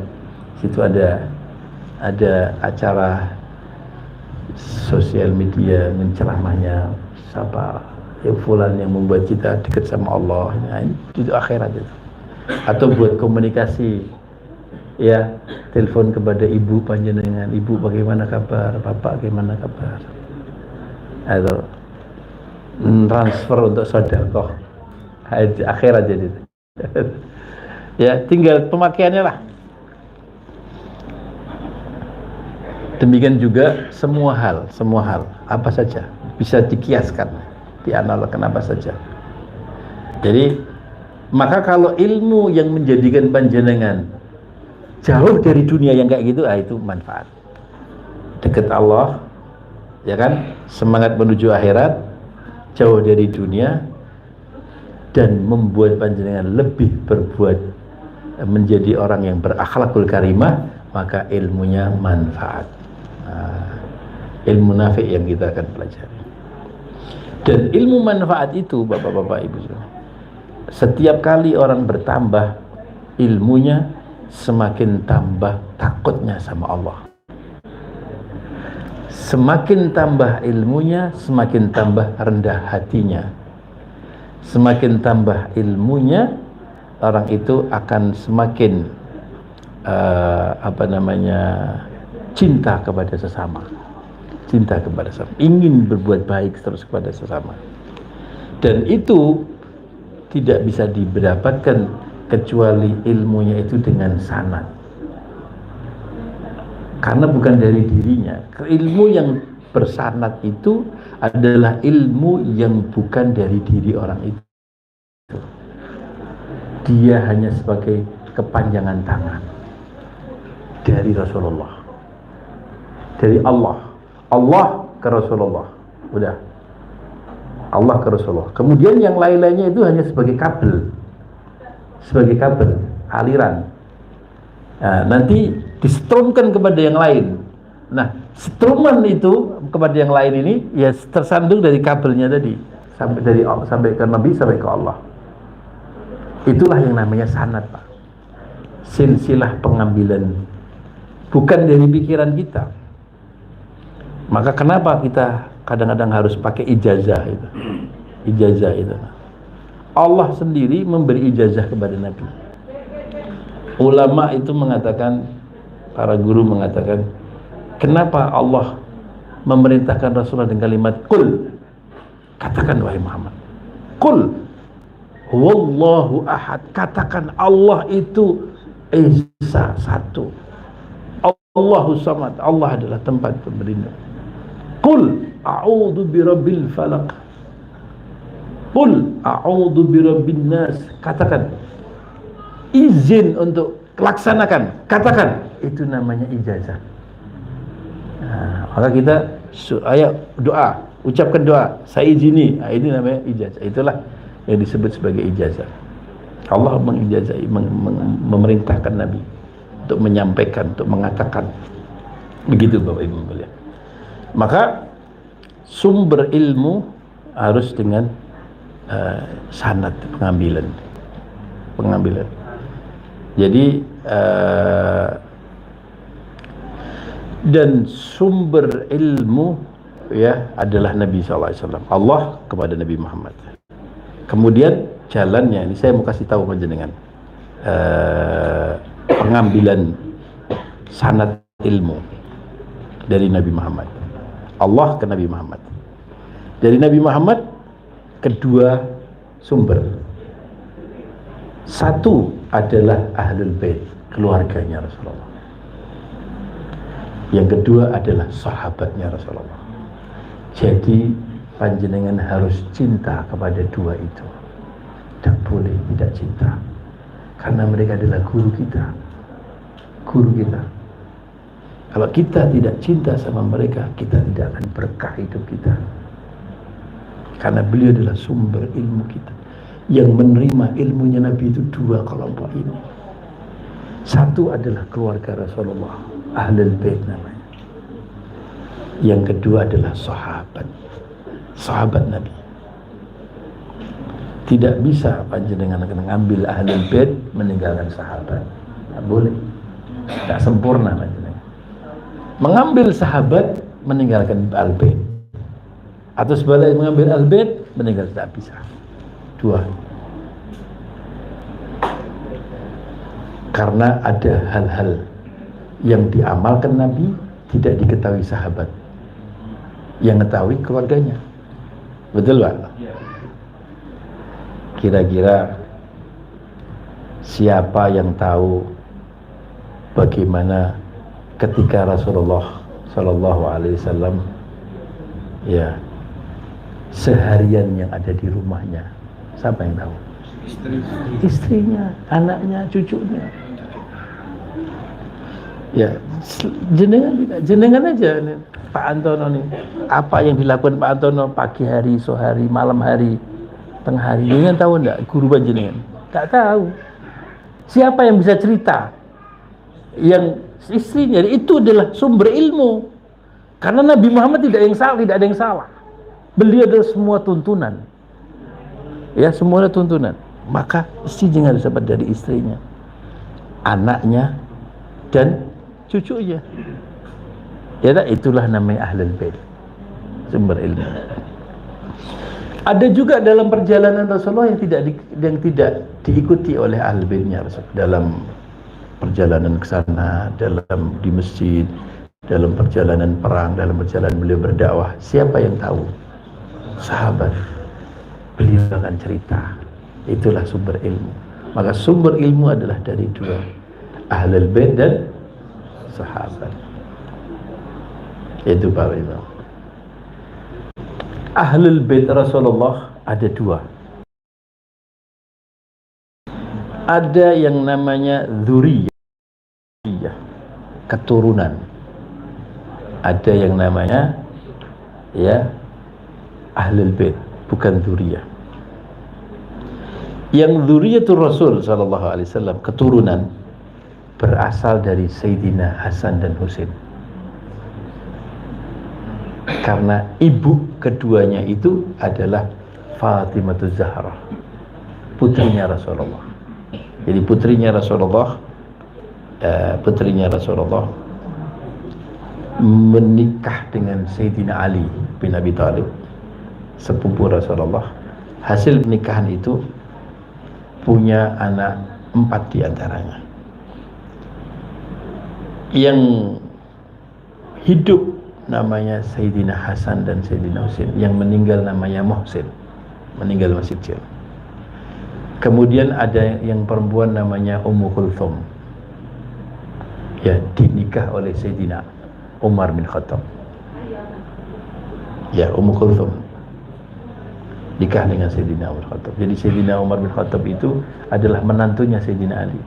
situ ada acara sosial media menceramahnya siapa ya fulan yang membuat kita dekat sama Allah. Nah, itu akhirat itu. Atau buat komunikasi, ya, telepon kepada ibu panjenengan, ibu bagaimana kabar, bapak bagaimana kabar, atau transfer untuk sedekah, akhirat jadi. Ya, tinggal pemakaiannya lah. Demikian juga semua hal apa saja bisa dikiaskan, dianalogkan apa saja. Jadi maka kalau ilmu yang menjadikan panjenengan jauh dari dunia yang kayak gitu, itu manfaat. Dekat Allah, ya kan? Semangat menuju akhirat, jauh dari dunia, dan membuat panjenengan lebih berbuat menjadi orang yang berakhlakul karimah, maka ilmunya manfaat. Ilmu nafi yang kita akan pelajari. Dan ilmu manfaat itu, bapak-bapak, ibu, setiap kali orang bertambah ilmunya, semakin tambah takutnya sama Allah. Semakin tambah ilmunya, semakin tambah rendah hatinya. Semakin tambah ilmunya, orang itu akan semakin cinta kepada sesama. Cinta kepada sesama, ingin berbuat baik terus kepada sesama. Dan itu tidak bisa didapatkan kecuali ilmunya itu dengan sanad. Karena bukan dari dirinya. Ilmu yang bersanad itu adalah ilmu yang bukan dari diri orang itu. Dia hanya sebagai kepanjangan tangan dari Rasulullah, dari Allah ke Rasulullah. Udah, Allah ke Rasulullah. Kemudian yang lain-lainnya itu hanya sebagai kabel, aliran. Nah, nanti distrumkan kepada yang lain. Nah, struman itu kepada yang lain ini ya tersambung dari kabelnya tadi, sampai ke Nabi, sampai ke Allah. Itulah yang namanya sanad, Pak. Silsilah pengambilan, bukan dari pikiran kita. Maka kenapa kita kadang-kadang harus pakai ijazah itu? Ijazah itu. Allah sendiri memberi ijazah kepada Nabi. Ulama itu mengatakan, para guru mengatakan, kenapa Allah memerintahkan Rasulullah dengan kalimat qul? Katakan wahai Muhammad, qul huwallahu ahad. Katakan Allah itu Esa, satu. Allahu samad, Allah adalah tempat berlindung. Qul a'udzu birabbil falaq. Qul a'udzu birabbin nas. Katakan, izin untuk laksanakan, katakan. Itu namanya ijazah. Nah, maka kita ayo doa, ucapkan doa, saya izini. Nah, ini namanya ijazah. Itulah yang disebut sebagai ijazah. Allah mengijazai, memerintahkan Nabi untuk menyampaikan, untuk mengatakan. Begitu Bapak Ibu melihat. Maka sumber ilmu harus dengan sanad, pengambilan. Jadi dan sumber ilmu ya adalah Nabi SAW, Allah kepada Nabi Muhammad. Kemudian jalannya ini saya mau kasih tahu panjenengan pengambilan sanad ilmu dari Nabi Muhammad. Allah ke Nabi Muhammad. Dari Nabi Muhammad kedua sumber. Satu adalah Ahlul Bait, keluarganya Rasulullah. Yang kedua adalah sahabatnya Rasulullah. Jadi panjenengan harus cinta kepada dua itu. Tidak boleh tidak cinta. Karena mereka adalah guru kita. Guru kita. Kalau kita tidak cinta sama mereka, kita tidak akan berkah hidup kita. Karena beliau adalah sumber ilmu kita. Yang menerima ilmunya Nabi itu dua kelompok ini. Satu adalah keluarga Rasulullah, Ahlul Bait namanya. Yang kedua adalah sahabat, sahabat Nabi. Tidak bisa panjenengan mengambil Ahlul Bait meninggalkan sahabat. Tidak boleh. Tidak sempurna panjenengan. Mengambil sahabat meninggalkan Al-Bait. Atau sebaliknya mengambil Al-Bait meninggalkan, tidak bisa. Dua. Karena ada hal-hal yang diamalkan Nabi tidak diketahui sahabat, yang mengetahui keluarganya. Betul Pak? Kira-kira siapa yang tahu bagaimana ketika Rasulullah Shallallahu Alaihi Wasallam ya seharian yang ada di rumahnya? Siapa yang tahu? Istrinya, anaknya, cucunya. Ya, jenengan aja nih, Pak Antono nih. Apa yang dilakukan Pak Antono pagi hari, sore hari, malam hari, tengah hari? Jenengan tahu enggak guru panjenengan? Tak tahu. Siapa yang bisa cerita? Yang istrinya itu adalah sumber ilmu. Karena Nabi Muhammad tidak ada yang salah. Beliau adalah semua tuntunan. Ya, semuanya tuntunan. Maka istrinya harus dapat dari istrinya, anaknya, dan cucunya. Ya, itulah namanya Ahlul Bait, sumber ilmu. Ada juga dalam perjalanan Rasulullah yang tidak diikuti oleh Ahlul Baitnya Rasulullah. Dalam perjalanan ke sana, di masjid, dalam perjalanan perang, dalam perjalanan beliau berdakwah, siapa yang tahu? Sahabat. Beliau akan cerita. Itulah sumber ilmu. Maka sumber ilmu adalah dari dua, Ahlul Bait dan sahabat. Itu Pak Imam. Ahlul Bait Rasulullah ada dua. Ada yang namanya dzurriyyah, keturunan. Ada yang namanya ya Ahlul Bait, bukan dzurriyyah. Yang dzurriyyatul Rasul sallallahu alaihi wasallam, keturunan, berasal dari Sayyidina Hasan dan Husain. Karena ibu keduanya itu adalah Fatimah Zahra, putrinya Rasulullah. Jadi putrinya Rasulullah menikah dengan Sayyidina Ali bin Abi Thalib, sepupu Rasulullah. Hasil pernikahan itu punya anak 4 diantaranya. Yang hidup namanya Sayyidina Hasan dan Sayyidina Husain, yang meninggal namanya Muhsin, meninggal masih kecil. Kemudian ada yang perempuan namanya Ummu Kulthum, ya, dinikah oleh Sayyidina Umar bin Khattab. Ya, Ummu Kulthum nikah dengan Sayyidina Umar bin Khattab. Jadi Sayyidina Umar bin Khattab itu adalah menantunya Sayyidina Ali.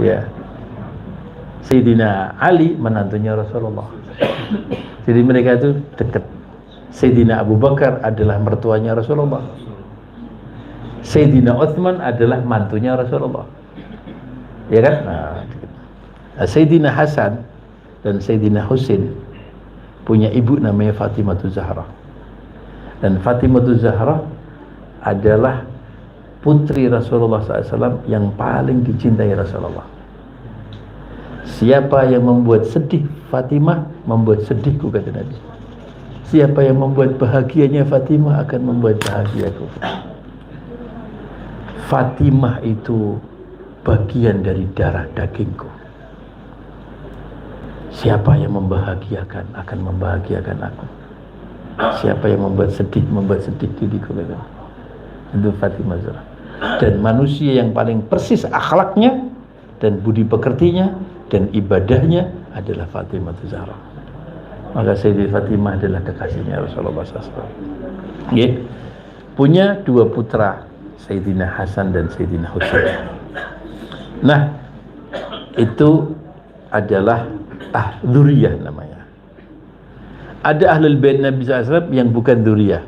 Ya, Sayyidina Ali menantunya Rasulullah. Jadi mereka itu dekat. Sayyidina Abu Bakar adalah mertuanya Rasulullah. Sayyidina Utsman adalah mantunya Rasulullah. Ya kan? Nah, Sayyidina Hasan dan Sayyidina Husain punya ibu namanya Fatimah Zahra. Dan Fatimah Zahra adalah putri Rasulullah SAW yang paling dicintai Rasulullah. Siapa yang membuat sedih Fatimah, membuat sedihku, kata Nabi. Siapa yang membuat bahagianya Fatimah akan membuat bahagiaku. Fatimah itu bagian dari darah dagingku. Siapa yang membahagiakan akan membahagiakan aku. Siapa yang membuat sedih diriku. Itu Fatimah Zahra. Dan manusia yang paling persis akhlaknya dan budi pekertinya dan ibadahnya adalah Fatimah Zahra. Maka Sayyidah Fatimah adalah kekasihnya Rasulullah SAW. Yeah. Punya dua putra, Sayyidina Hasan dan Sayyidina Husain. Nah, itu adalah dzurriyyah namanya. Ada ahlul bait Nabi SAW yang bukan dzurriyyah,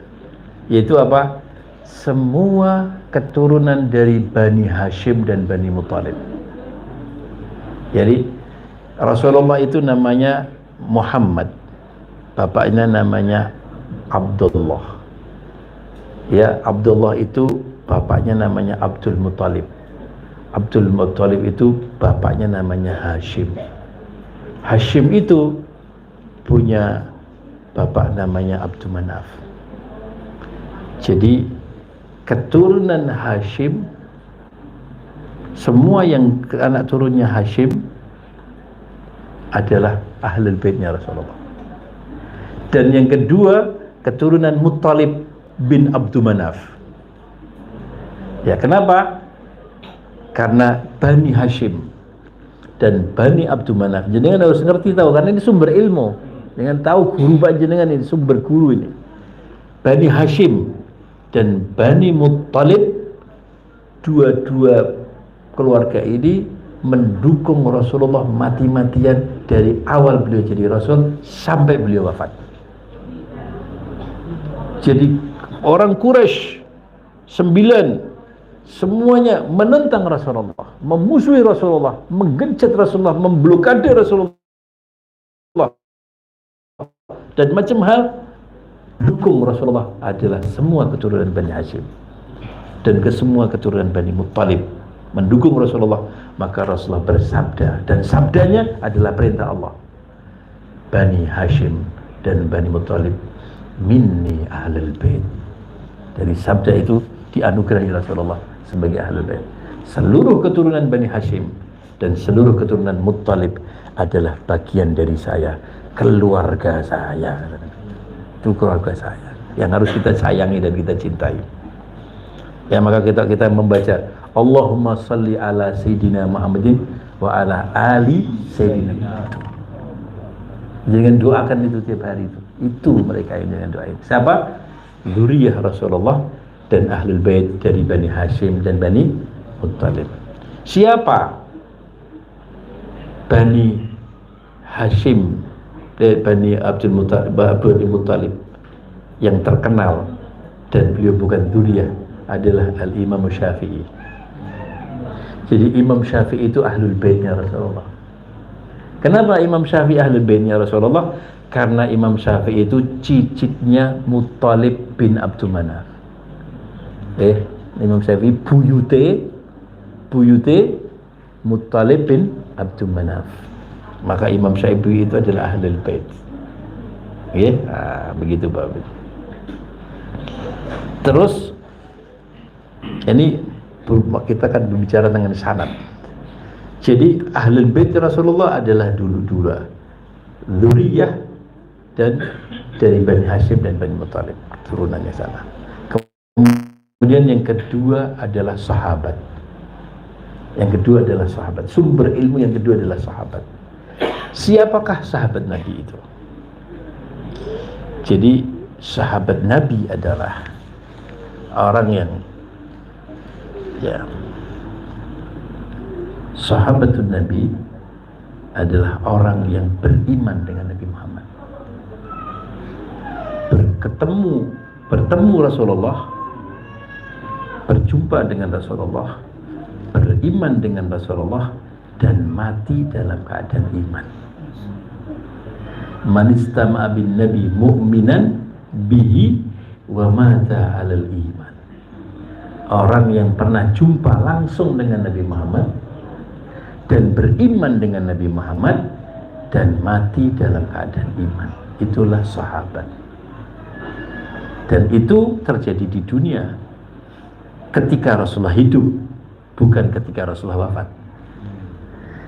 yaitu apa? Semua keturunan dari Bani Hashim dan Bani Muthalib. Jadi Rasulullah itu namanya Muhammad, bapaknya namanya Abdullah. Ya, Abdullah itu bapaknya namanya Abdul Muthalib. Abdul Muthalib itu bapaknya namanya Hashim. Hashim itu punya bapak namanya Abdul Manaf. Jadi keturunan Hashim, semua yang anak turunnya Hashim adalah ahlul baitnya Rasulullah. Dan yang kedua, keturunan Muthalib bin Abdul Manaf. Ya, kenapa? Karena Bani Hashim dan Bani Abdul Manaf. Jenengan harus ngerti tahu, karena ini sumber ilmu. Dengan tahu guru panjenengan ini, sumber guru ini. Bani Hashim dan Bani Muthalib, dua-dua keluarga ini mendukung Rasulullah mati-matian dari awal beliau jadi Rasul sampai beliau wafat. Jadi orang Quraisy 9 semuanya menentang Rasulullah, memusuhi Rasulullah, menggencet Rasulullah, memblokade Rasulullah dan macam hal. Dukung Rasulullah adalah semua keturunan Bani Hashim dan semua keturunan Bani Muthalib mendukung Rasulullah. Maka Rasulullah bersabda, dan sabdanya adalah perintah Allah, Bani Hashim dan Bani Muthalib minni ahlul bait. Dari sabda itu dianugerahi Rasulullah sebagai ahlul bait. Seluruh keturunan Bani Hashim dan seluruh keturunan Muthalib adalah bagian dari saya, keluarga saya. Itu keluarga saya yang harus kita sayangi dan kita cintai. Ya, maka kita membaca Allahumma salli ala Sayyidina Muhammadin wa ala ali Sayyidina. Jangan doakan itu tiap hari itu. Itu mereka yang jangan doain. Siapa? Dzurriyyah Rasulullah dan ahlul bait dari Bani Hashim dan Bani Muthalib. Siapa Bani Hashim dari Bani Abdul Muthalib yang terkenal dan beliau bukan dzurriyyah adalah Al-Imam Syafi'i. Jadi Imam Syafi'i itu ahlul baitnya Rasulullah. Kenapa Imam Syafi'i ahlul baitnya Rasulullah? Karena Imam Syafi'i itu cicitnya Muthalib bin Abdul Manaf. Imam Syafi'i buyute Muthalib bin Abdul Manaf. Maka Imam Syafi'i itu adalah ahlul bait. Begitu Pak. Terus ini kita kan berbicara dengan sanad. Jadi ahlul bait Rasulullah adalah dulu dzurriyyah dan dari Bani Hashim dan Bani Muthalib, turunannya sana. Kemudian yang kedua adalah sahabat. Yang kedua adalah sahabat. Sumber ilmu yang kedua adalah sahabat. Siapakah sahabat Nabi itu? Jadi sahabat Nabi adalah orang yang sahabatun Nabi adalah orang yang beriman dengan Nabi Muhammad. Bertemu Rasulullah, berjumpa dengan Rasulullah, beriman dengan Rasulullah, dan mati dalam keadaan iman. Man istama'a bin Nabi mu'minan bihi wa mata 'alal iman. Orang yang pernah jumpa langsung dengan Nabi Muhammad dan beriman dengan Nabi Muhammad dan mati dalam keadaan iman, itulah sahabat. Dan itu terjadi di dunia ketika Rasulullah hidup, bukan ketika Rasulullah wafat.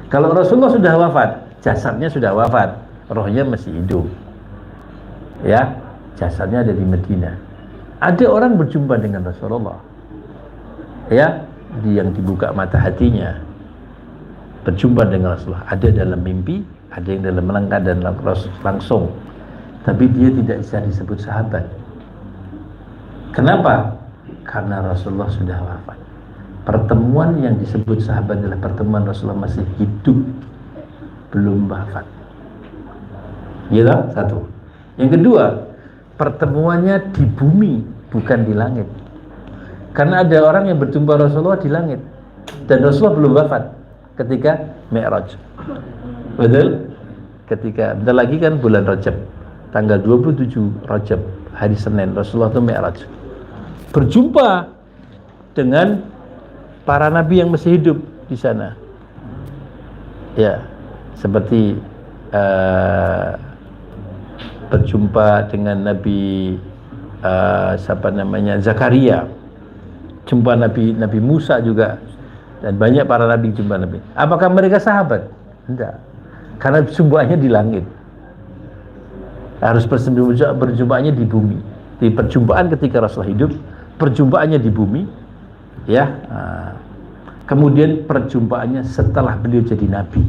Kalau Rasulullah sudah wafat, Jasadnya sudah wafat, rohnya masih hidup. Ya, jasadnya ada di Madinah. Ada orang berjumpa dengan Rasulullah. Ya, yang dibuka mata hatinya. Berjumpa dengan Rasulullah. Ada dalam mimpi, ada yang dalam melangkah dan langsung. Tapi dia tidak bisa disebut sahabat. Kenapa? Karena Rasulullah sudah wafat. Pertemuan yang disebut sahabat adalah pertemuan Rasulullah masih hidup, belum wafat. Gitu? Satu. Yang kedua, pertemuannya di bumi, bukan di langit. Karena ada orang yang berjumpa Rasulullah di langit, dan Rasulullah belum wafat ketika Mi'raj. Betul? Ketika bentar lagi kan bulan Rajab, tanggal 27 Rajab, hari Senin, Rasulullah itu Mi'raj. Berjumpa dengan para nabi yang masih hidup di sana. Ya, seperti berjumpa dengan Nabi siapa namanya, Zakaria, jumpa Nabi Musa juga, dan banyak para nabi jumpa Nabi. Apakah mereka sahabat? Tidak, karena jumpaannya di langit. Harus berjumpaannya di bumi. Di perjumpaan ketika Rasulullah hidup, perjumpaannya di bumi, ya. Kemudian perjumpaannya setelah beliau jadi nabi.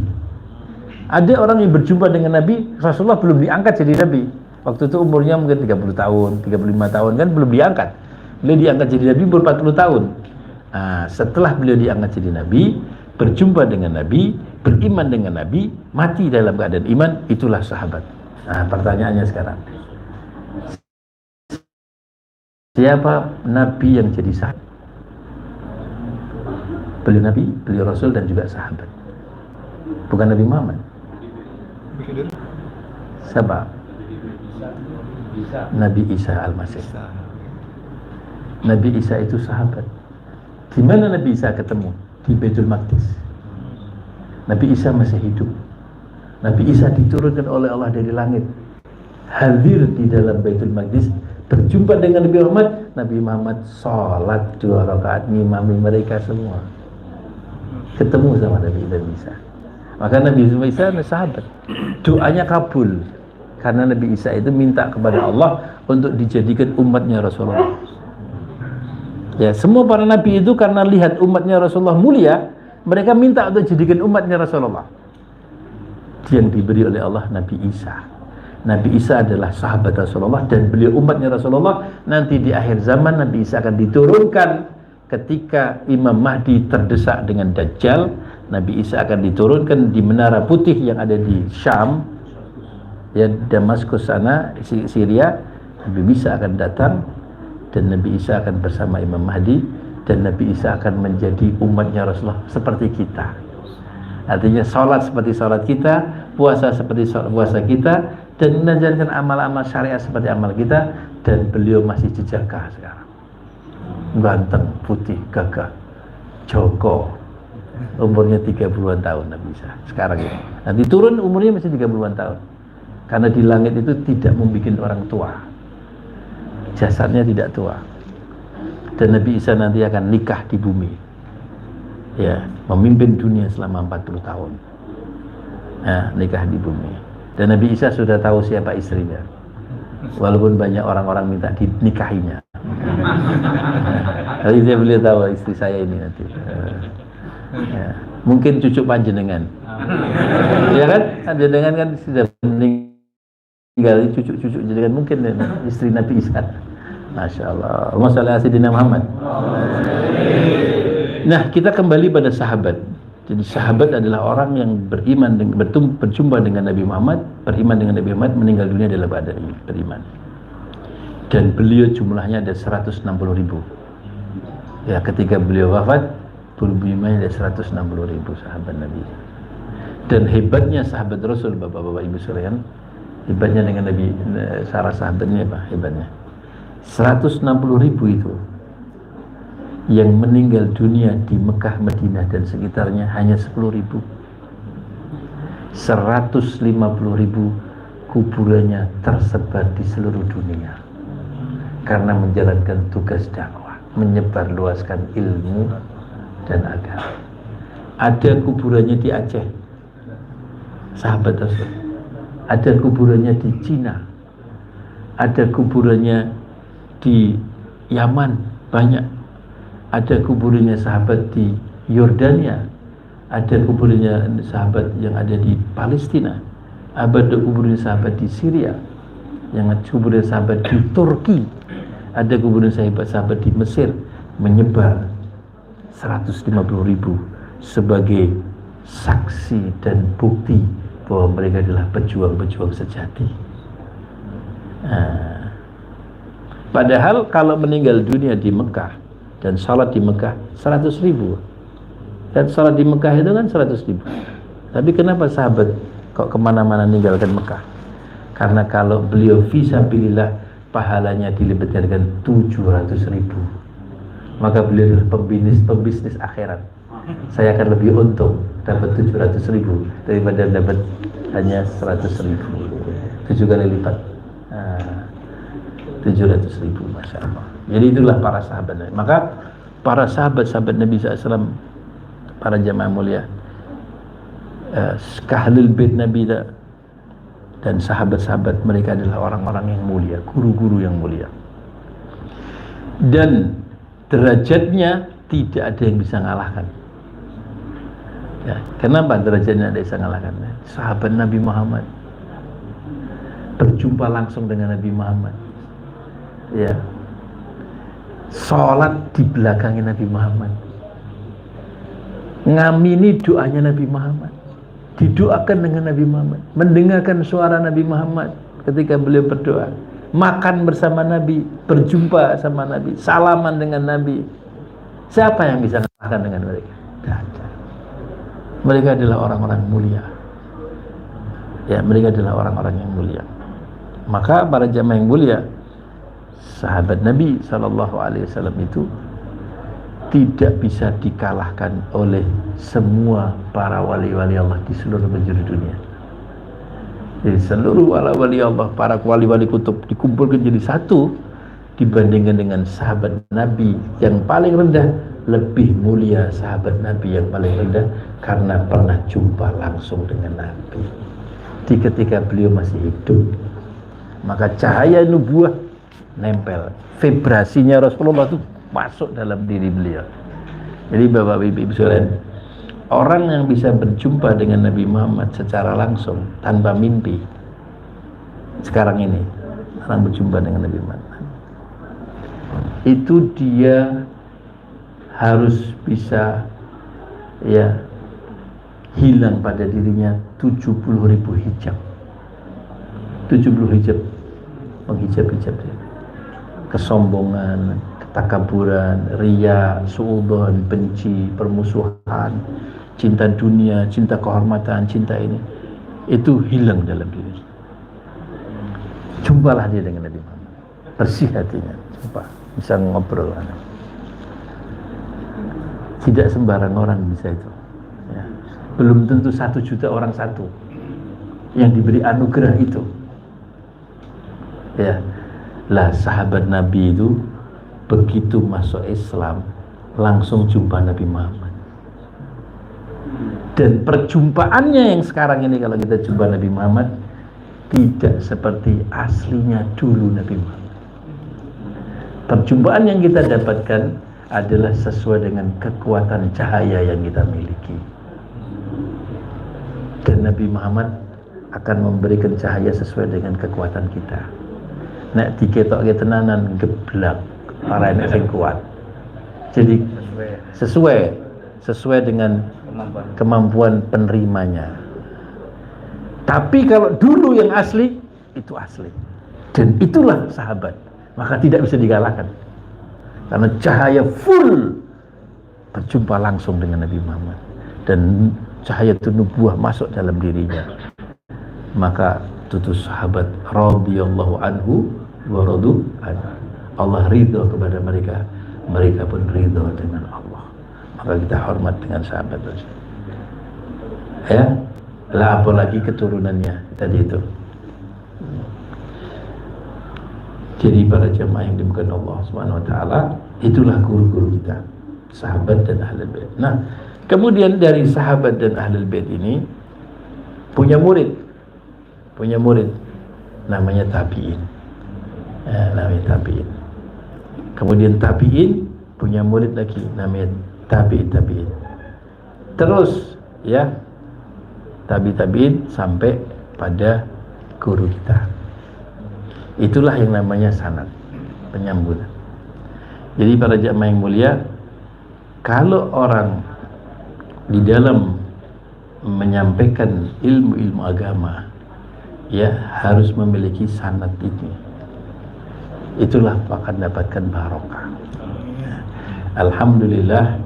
Ada orang yang berjumpa dengan Nabi, Rasulullah belum diangkat jadi Nabi. Waktu itu umurnya mungkin 30 tahun, 35 tahun kan, belum diangkat. Beliau diangkat jadi Nabi umur 40 tahun. Setelah beliau diangkat jadi Nabi, berjumpa dengan Nabi, beriman dengan Nabi, mati dalam keadaan iman, itulah sahabat. Pertanyaannya sekarang, siapa Nabi yang jadi sahabat? Beliau Nabi, beliau Rasul, dan juga sahabat. Bukan Nabi Muhammad. Siapa? Nabi Isa Al-Masih. Nabi Isa itu sahabat. Di mana Nabi Isa ketemu? Di Baitul Maqdis. Nabi Isa masih hidup. Nabi Isa diturunkan oleh Allah dari langit, hadir di dalam Baitul Maqdis, berjumpa dengan Nabi Muhammad. Nabi Muhammad sholat 2 rakaat, ngimami mereka semua. Ketemu sama Nabi Isa. Maka Nabi Isa adalah sahabat. Doanya kabul karena Nabi Isa itu minta kepada Allah untuk dijadikan umatnya Rasulullah. Ya, semua para nabi itu karena lihat umatnya Rasulullah mulia, mereka minta untuk dijadikan umatnya Rasulullah. Yang diberi oleh Allah Nabi Isa. Nabi Isa adalah sahabat Rasulullah dan beliau umatnya Rasulullah. Nanti di akhir zaman Nabi Isa akan diturunkan ketika Imam Mahdi terdesak dengan Dajjal. Nabi Isa akan diturunkan di Menara Putih yang ada di Syam, ya, Damaskus sana, Syria. Nabi Isa akan datang dan Nabi Isa akan bersama Imam Mahdi, dan Nabi Isa akan menjadi umatnya Rasulullah seperti kita. Artinya sholat seperti sholat kita, puasa seperti puasa kita, dan menjalankan amal-amal syariat seperti amal kita. Dan beliau masih jejaka sekarang, ganteng, putih, gagah, Joko, umurnya 30-an tahun Nabi Isa sekarang ini. Nanti turun umurnya masih 30-an tahun, karena di langit itu tidak membuat orang tua, jasadnya tidak tua. Dan Nabi Isa nanti akan nikah di bumi, ya, memimpin dunia selama 40 tahun. Nikah di bumi. Dan Nabi Isa sudah tahu siapa istrinya, walaupun banyak orang-orang minta dinikahinya. Tapi dia beliau tahu istri saya ini nanti. Ya, mungkin cucu panjenengan. Ya kan? Panjenengan kan sudah meninggal, cucu-cucu jenengan mungkin istri Nabi Isa. Masya Allah. Allahumma shalli ala sayyidina Muhammad. Nah, kita kembali pada sahabat. Jadi sahabat adalah orang yang beriman, berjumpa dengan Nabi Muhammad, beriman dengan Nabi Muhammad, meninggal dunia dalam keadaan beriman. Dan beliau jumlahnya ada 160.000. Ya, ketika beliau wafat, beriman ada 160.000 sahabat Nabi. Dan hebatnya sahabat Rasul, bapak-bapak ibu sekalian, hebatnya dengan Nabi, Sarah sahabatnya apa hebatnya? 160.000 itu yang meninggal dunia di Mekah, Madinah dan sekitarnya hanya 10.000. 150.000 kuburannya tersebar di seluruh dunia karena menjalankan tugas dakwah, menyebarluaskan ilmu dan agama. Ada kuburannya di Aceh, sahabat Rasul. Ada kuburannya di Cina, ada kuburannya di Yaman, banyak. Ada kuburannya sahabat di Yordania, ada kuburannya sahabat yang ada di Palestina, ada kuburannya sahabat di Syria, yang ada kuburan sahabat di Turki, ada kuburan sahabat di Mesir, menyebar 150.000 sebagai saksi dan bukti bahwa mereka adalah pejuang-pejuang sejati. Padahal kalau meninggal dunia di Mekah dan salat di Mekah 100.000, dan salat di Mekah itu kan 100.000. Tapi kenapa sahabat kok kemana-mana ninggalkan Mekah? Karena kalau beliau fisabilillah pahalanya dilibatkan dengan 700.000, maka beliau adalah pembisnis akhirat. Saya akan lebih untung dapat 700.000 daripada dapat hanya 100.000, 7 kali lipat. 700.000, Masya Allah. Jadi itulah para sahabat Nabi. Maka para sahabat-sahabat Nabi SAW, para jamaah mulia, Ahlul Bait Nabi dan sahabat-sahabat mereka adalah orang-orang yang mulia, guru-guru yang mulia, dan derajatnya tidak ada yang bisa mengalahkan. Ya, kenapa derajatnya ada yang bisa mengalahkan? Sahabat Nabi Muhammad berjumpa langsung dengan Nabi Muhammad, ya, sholat di belakangnya Nabi Muhammad, ngamini doanya Nabi Muhammad, didoakan dengan Nabi Muhammad, mendengarkan suara Nabi Muhammad ketika beliau berdoa, makan bersama Nabi, berjumpa sama Nabi, salaman dengan Nabi. Siapa yang bisa mengalahkan dengan mereka? Tidak ada. Mereka adalah orang-orang mulia. Ya, mereka adalah orang-orang yang mulia. Maka para jamaah yang mulia, sahabat Nabi SAW itu tidak bisa dikalahkan oleh semua para wali-wali Allah di seluruh penjuru dunia. Jadi seluruh wali-wali Allah, para wali-wali kutub dikumpulkan jadi satu, dibandingkan dengan sahabat Nabi yang paling rendah, lebih mulia sahabat Nabi yang paling rendah karena pernah jumpa langsung dengan Nabi di ketika beliau masih hidup. Maka cahaya nubuah nempel, vibrasinya Rasulullah itu masuk dalam diri beliau. Jadi Bapak Ibu sekalian, orang yang bisa berjumpa dengan Nabi Muhammad secara langsung tanpa mimpi, sekarang ini orang berjumpa dengan Nabi Muhammad, itu dia harus bisa, ya, hilang pada dirinya 70.000 hijab. 70 hijab, menghijab-hijab dia. Kesombongan, ketakaburan, riya, suudzon, benci, permusuhan, cinta dunia, cinta kehormatan, cinta ini, itu hilang dalam diri. Jumpalah dia dengan Nabi Muhammad, bersih hatinya, jumpa, bisa ngobrol. Tidak sembarang orang bisa itu, ya. Belum tentu 1 juta orang satu yang diberi anugerah itu, ya. Lah sahabat Nabi itu begitu masuk Islam langsung jumpa Nabi Muhammad, dan perjumpaannya yang sekarang ini kalau kita jumpa Nabi Muhammad tidak seperti aslinya dulu Nabi Muhammad. Perjumpaan yang kita dapatkan adalah sesuai dengan kekuatan cahaya yang kita miliki, dan Nabi Muhammad akan memberikan cahaya sesuai dengan kekuatan kita. Nek diketokke tenanan geblak, ora enek sing kuat. Jadi sesuai dengan kemampuan penerimanya. Tapi kalau dulu yang asli, itu asli, dan itulah sahabat, maka tidak bisa dikalahkan karena cahaya full berjumpa langsung dengan Nabi Muhammad, dan cahaya itu nubuah masuk dalam dirinya. Maka itu sahabat radhiyallahu anhu wa radu anhu. Allah ridha kepada mereka, mereka pun ridha dengan Allah. Maka kita hormat dengan sahabat tersebut. Ya, lah apalagi keturunannya tadi itu. Jadi para jamaah yang dimuliakan Allah Subhanahu wa taala, itulah guru-guru kita, sahabat dan ahlul bait. Nah, kemudian dari sahabat dan ahlul bait ini punya murid namanya tabi'in. Namanya tabi'in. Kemudian tabi'in punya murid lagi namanya tabi'in. Terus ya, tabi'in sampai pada guru kita. Itulah yang namanya sanad, penyambungan. Jadi para jamaah yang mulia, kalau orang di dalam menyampaikan ilmu agama, ya harus memiliki sanad ini. Itulah akan dapatkan barokah. Alhamdulillah,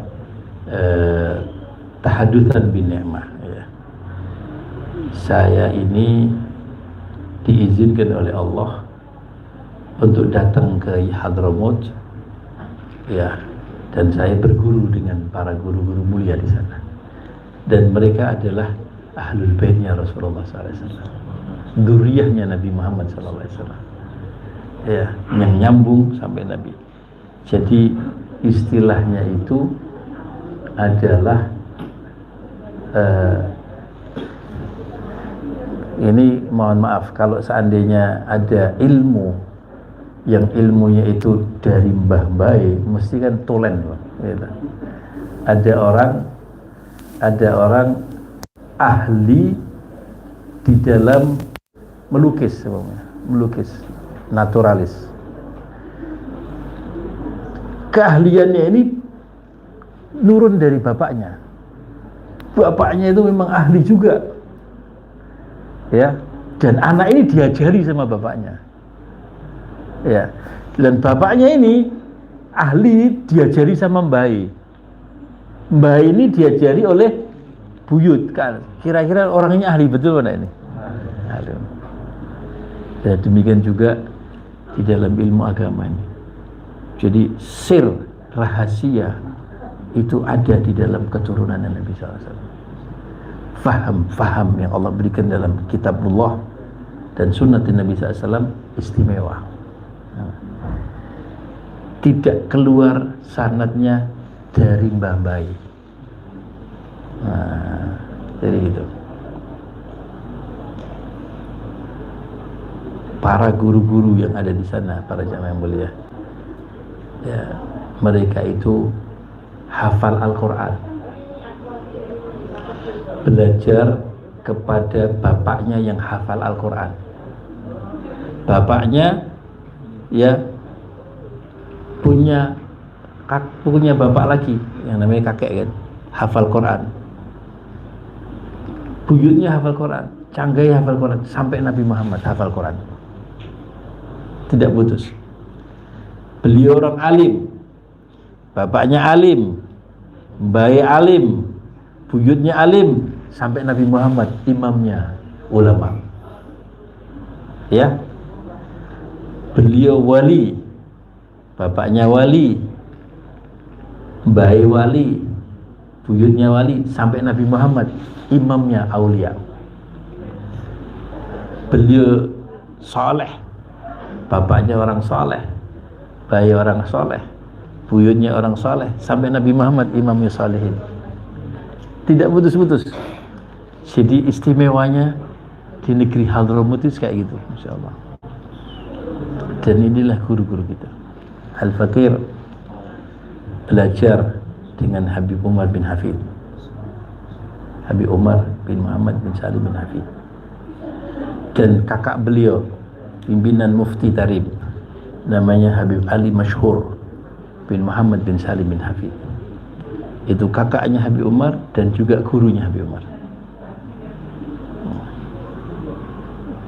tahadutan bin ni'mah, ya. Saya ini diizinkan oleh Allah untuk datang ke Hadramaut, ya, dan saya berguru dengan para guru-guru mulia di sana. Dan mereka adalah ahlul baitnya Rasulullah SAW, dzurriyyahnya Nabi Muhammad SAW, ya, yang nyambung sampai Nabi. Jadi istilahnya itu adalah ini mohon maaf kalau seandainya ada ilmu yang ilmunya itu dari mbah bayi, mesti kan tulen, gitu. Ada orang ahli di dalam melukis naturalis. Keahliannya ini nurun dari bapaknya. Bapaknya itu memang ahli juga, ya. Dan anak ini diajari sama bapaknya, ya. Dan bapaknya ini ahli diajari sama mbah. Mbah ini diajari oleh buyut. Kan kira-kira orangnya ahli betul mana ini? Ahli. Dan demikian juga di dalam ilmu agama ini. Jadi sir, rahasia itu ada di dalam keturunan Nabi SAW. Faham yang Allah berikan dalam kitabullah dan sunnah Nabi SAW istimewa. Tidak keluar sanadnya dari mbah bayi. Jadi gitu. Para guru-guru yang ada di sana, para jamaah yang mulia, ya, mereka itu hafal Al-Quran, belajar kepada bapaknya yang hafal Al-Quran. Bapaknya, ya, punya bapak lagi yang namanya kakek, kan, hafal Quran. Buyutnya hafal Quran, canggai hafal Quran, sampai Nabi Muhammad hafal Quran, tidak putus. Beliau orang alim, bapaknya alim, bayi alim, buyutnya alim, sampai Nabi Muhammad imamnya ulama, ya. Beliau wali, bapaknya wali, bayi wali, buyutnya wali, sampai Nabi Muhammad imamnya aulia. Beliau soleh, bapaknya orang soleh, bayi orang soleh, buyutnya orang soleh, sampai Nabi Muhammad imamnya solehin. Tidak putus-putus. Jadi istimewanya di negeri Hadramaut itu kayak gitu, Masya Allah. Dan inilah guru-guru kita. Al-Fakir belajar dengan Habib Umar bin Hafid, Habib Umar bin Muhammad bin Salim bin Hafid. Dan kakak beliau pimpinan Mufti Tarib, namanya Habib Ali Masyhur bin Muhammad bin Salim bin Hafid. Itu kakaknya Habib Umar dan juga gurunya Habib Umar.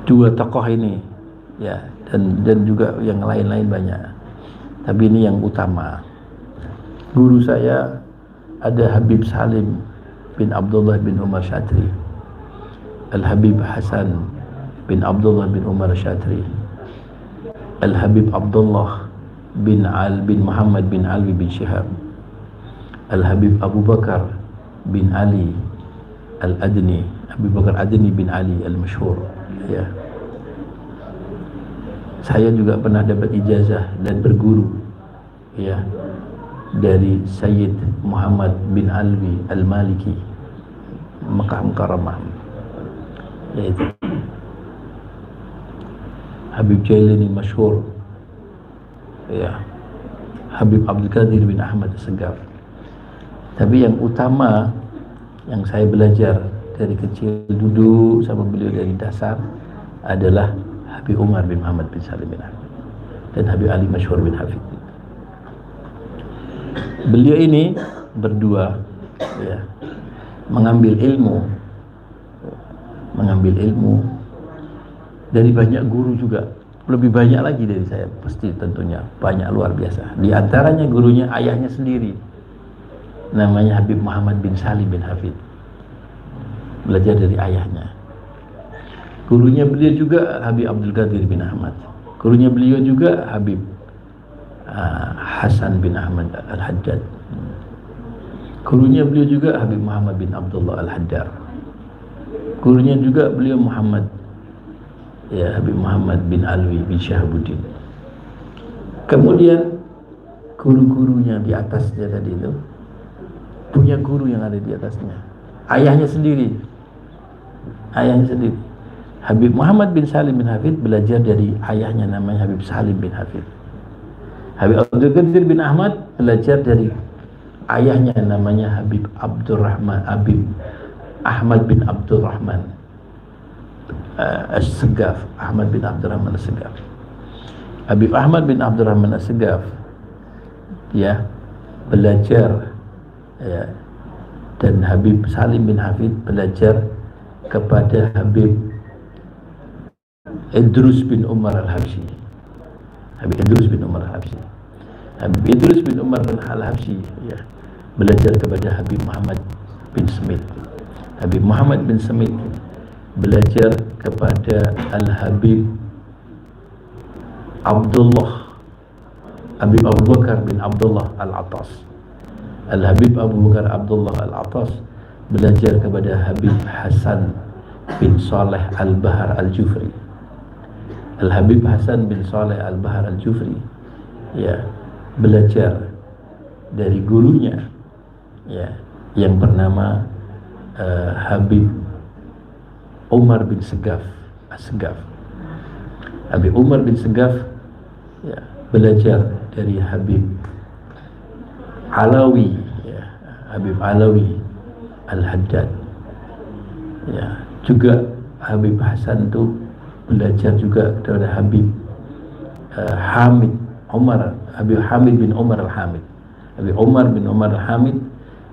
Dua tokoh ini, ya, dan juga yang lain-lain banyak. Tapi ini yang utama. Guru saya ada Habib Salim bin Abdullah bin Umar Syatri, Al-Habib Hasan bin Abdullah bin Umar Syatri, Al-Habib Abdullah bin Muhammad bin Ali bin Syihab, Al-Habib Abu Bakar bin Ali Al-Adni, Abu Bakar Adni bin Ali Al-Masyhur, ya. Saya juga pernah dapat ijazah dan berguru, ya, dari Sayyid Muhammad bin Alwi Al-Maliki, Mekah Mukarramah. yaitu Habib Jailani masyhur, ya, Habib Abdul Qadir bin Ahmad As-Segaf. Tapi yang utama yang saya belajar dari kecil, duduk sama beliau dari dasar, adalah Habib Umar bin Muhammad bin Salim bin Ahmad dan Habib Ali Masyhur bin Hafid. Beliau ini berdua, ya, mengambil ilmu dari banyak guru juga, lebih banyak lagi dari saya pasti, tentunya banyak, luar biasa. Di antaranya gurunya ayahnya sendiri, namanya Habib Muhammad bin Salim bin Hafid, belajar dari ayahnya. Gurunya beliau juga Habib Abdul Qadir bin Ahmad, gurunya beliau juga Habib Hasan bin Ahmad Al-Haddad, gurunya beliau juga Habib Muhammad bin Abdullah Al-Haddar, gurunya juga beliau Muhammad, ya, Habib Muhammad bin Alwi bin Syahabuddin. Kemudian guru-gurunya di atasnya tadi itu punya guru yang ada di atasnya, ayahnya sendiri. Habib Muhammad bin Salim bin Hafid belajar dari ayahnya, namanya Habib Salim bin Hafid. Habib Abdul Qadir bin Ahmad belajar dari ayahnya, namanya Habib Ahmad bin Abdurrahman As-Segaf, Ahmad bin Abdurrahman As-Segaf. Habib Ahmad bin Abdurrahman As-Segaf, ya, belajar, ya, dan Habib Salim bin Hafid belajar kepada Habib Idrus bin Umar Al-Habsyi. Habib Idrus bin Umar Al-Habsyi. Habib Idrus bin Umar Al-Habsyi, ya, belajar kepada Habib Muhammad bin Smith. Habib Muhammad bin Smith belajar kepada Al-Habib Habib Abu Bakar bin Abdullah Al-Attas. Al-Habib Abu Bakar Abdullah Al-Attas belajar kepada Habib Hasan bin Saleh Al-Bahar Al-Jufri. Al-Habib Hasan bin Saleh Al-Bahar Al-Jufri, ya, belajar dari gurunya, ya, yang bernama Habib Umar bin Segaf As-Segaf. Habib Umar bin Segaf, ya, belajar dari Habib Alawi, ya, Habib Alawi Al-Haddad, ya. Juga Habib Hasan itu belajar juga dari Habib Habib Hamid bin Umar Al-Hamid. Habib Umar bin Umar Al-Hamid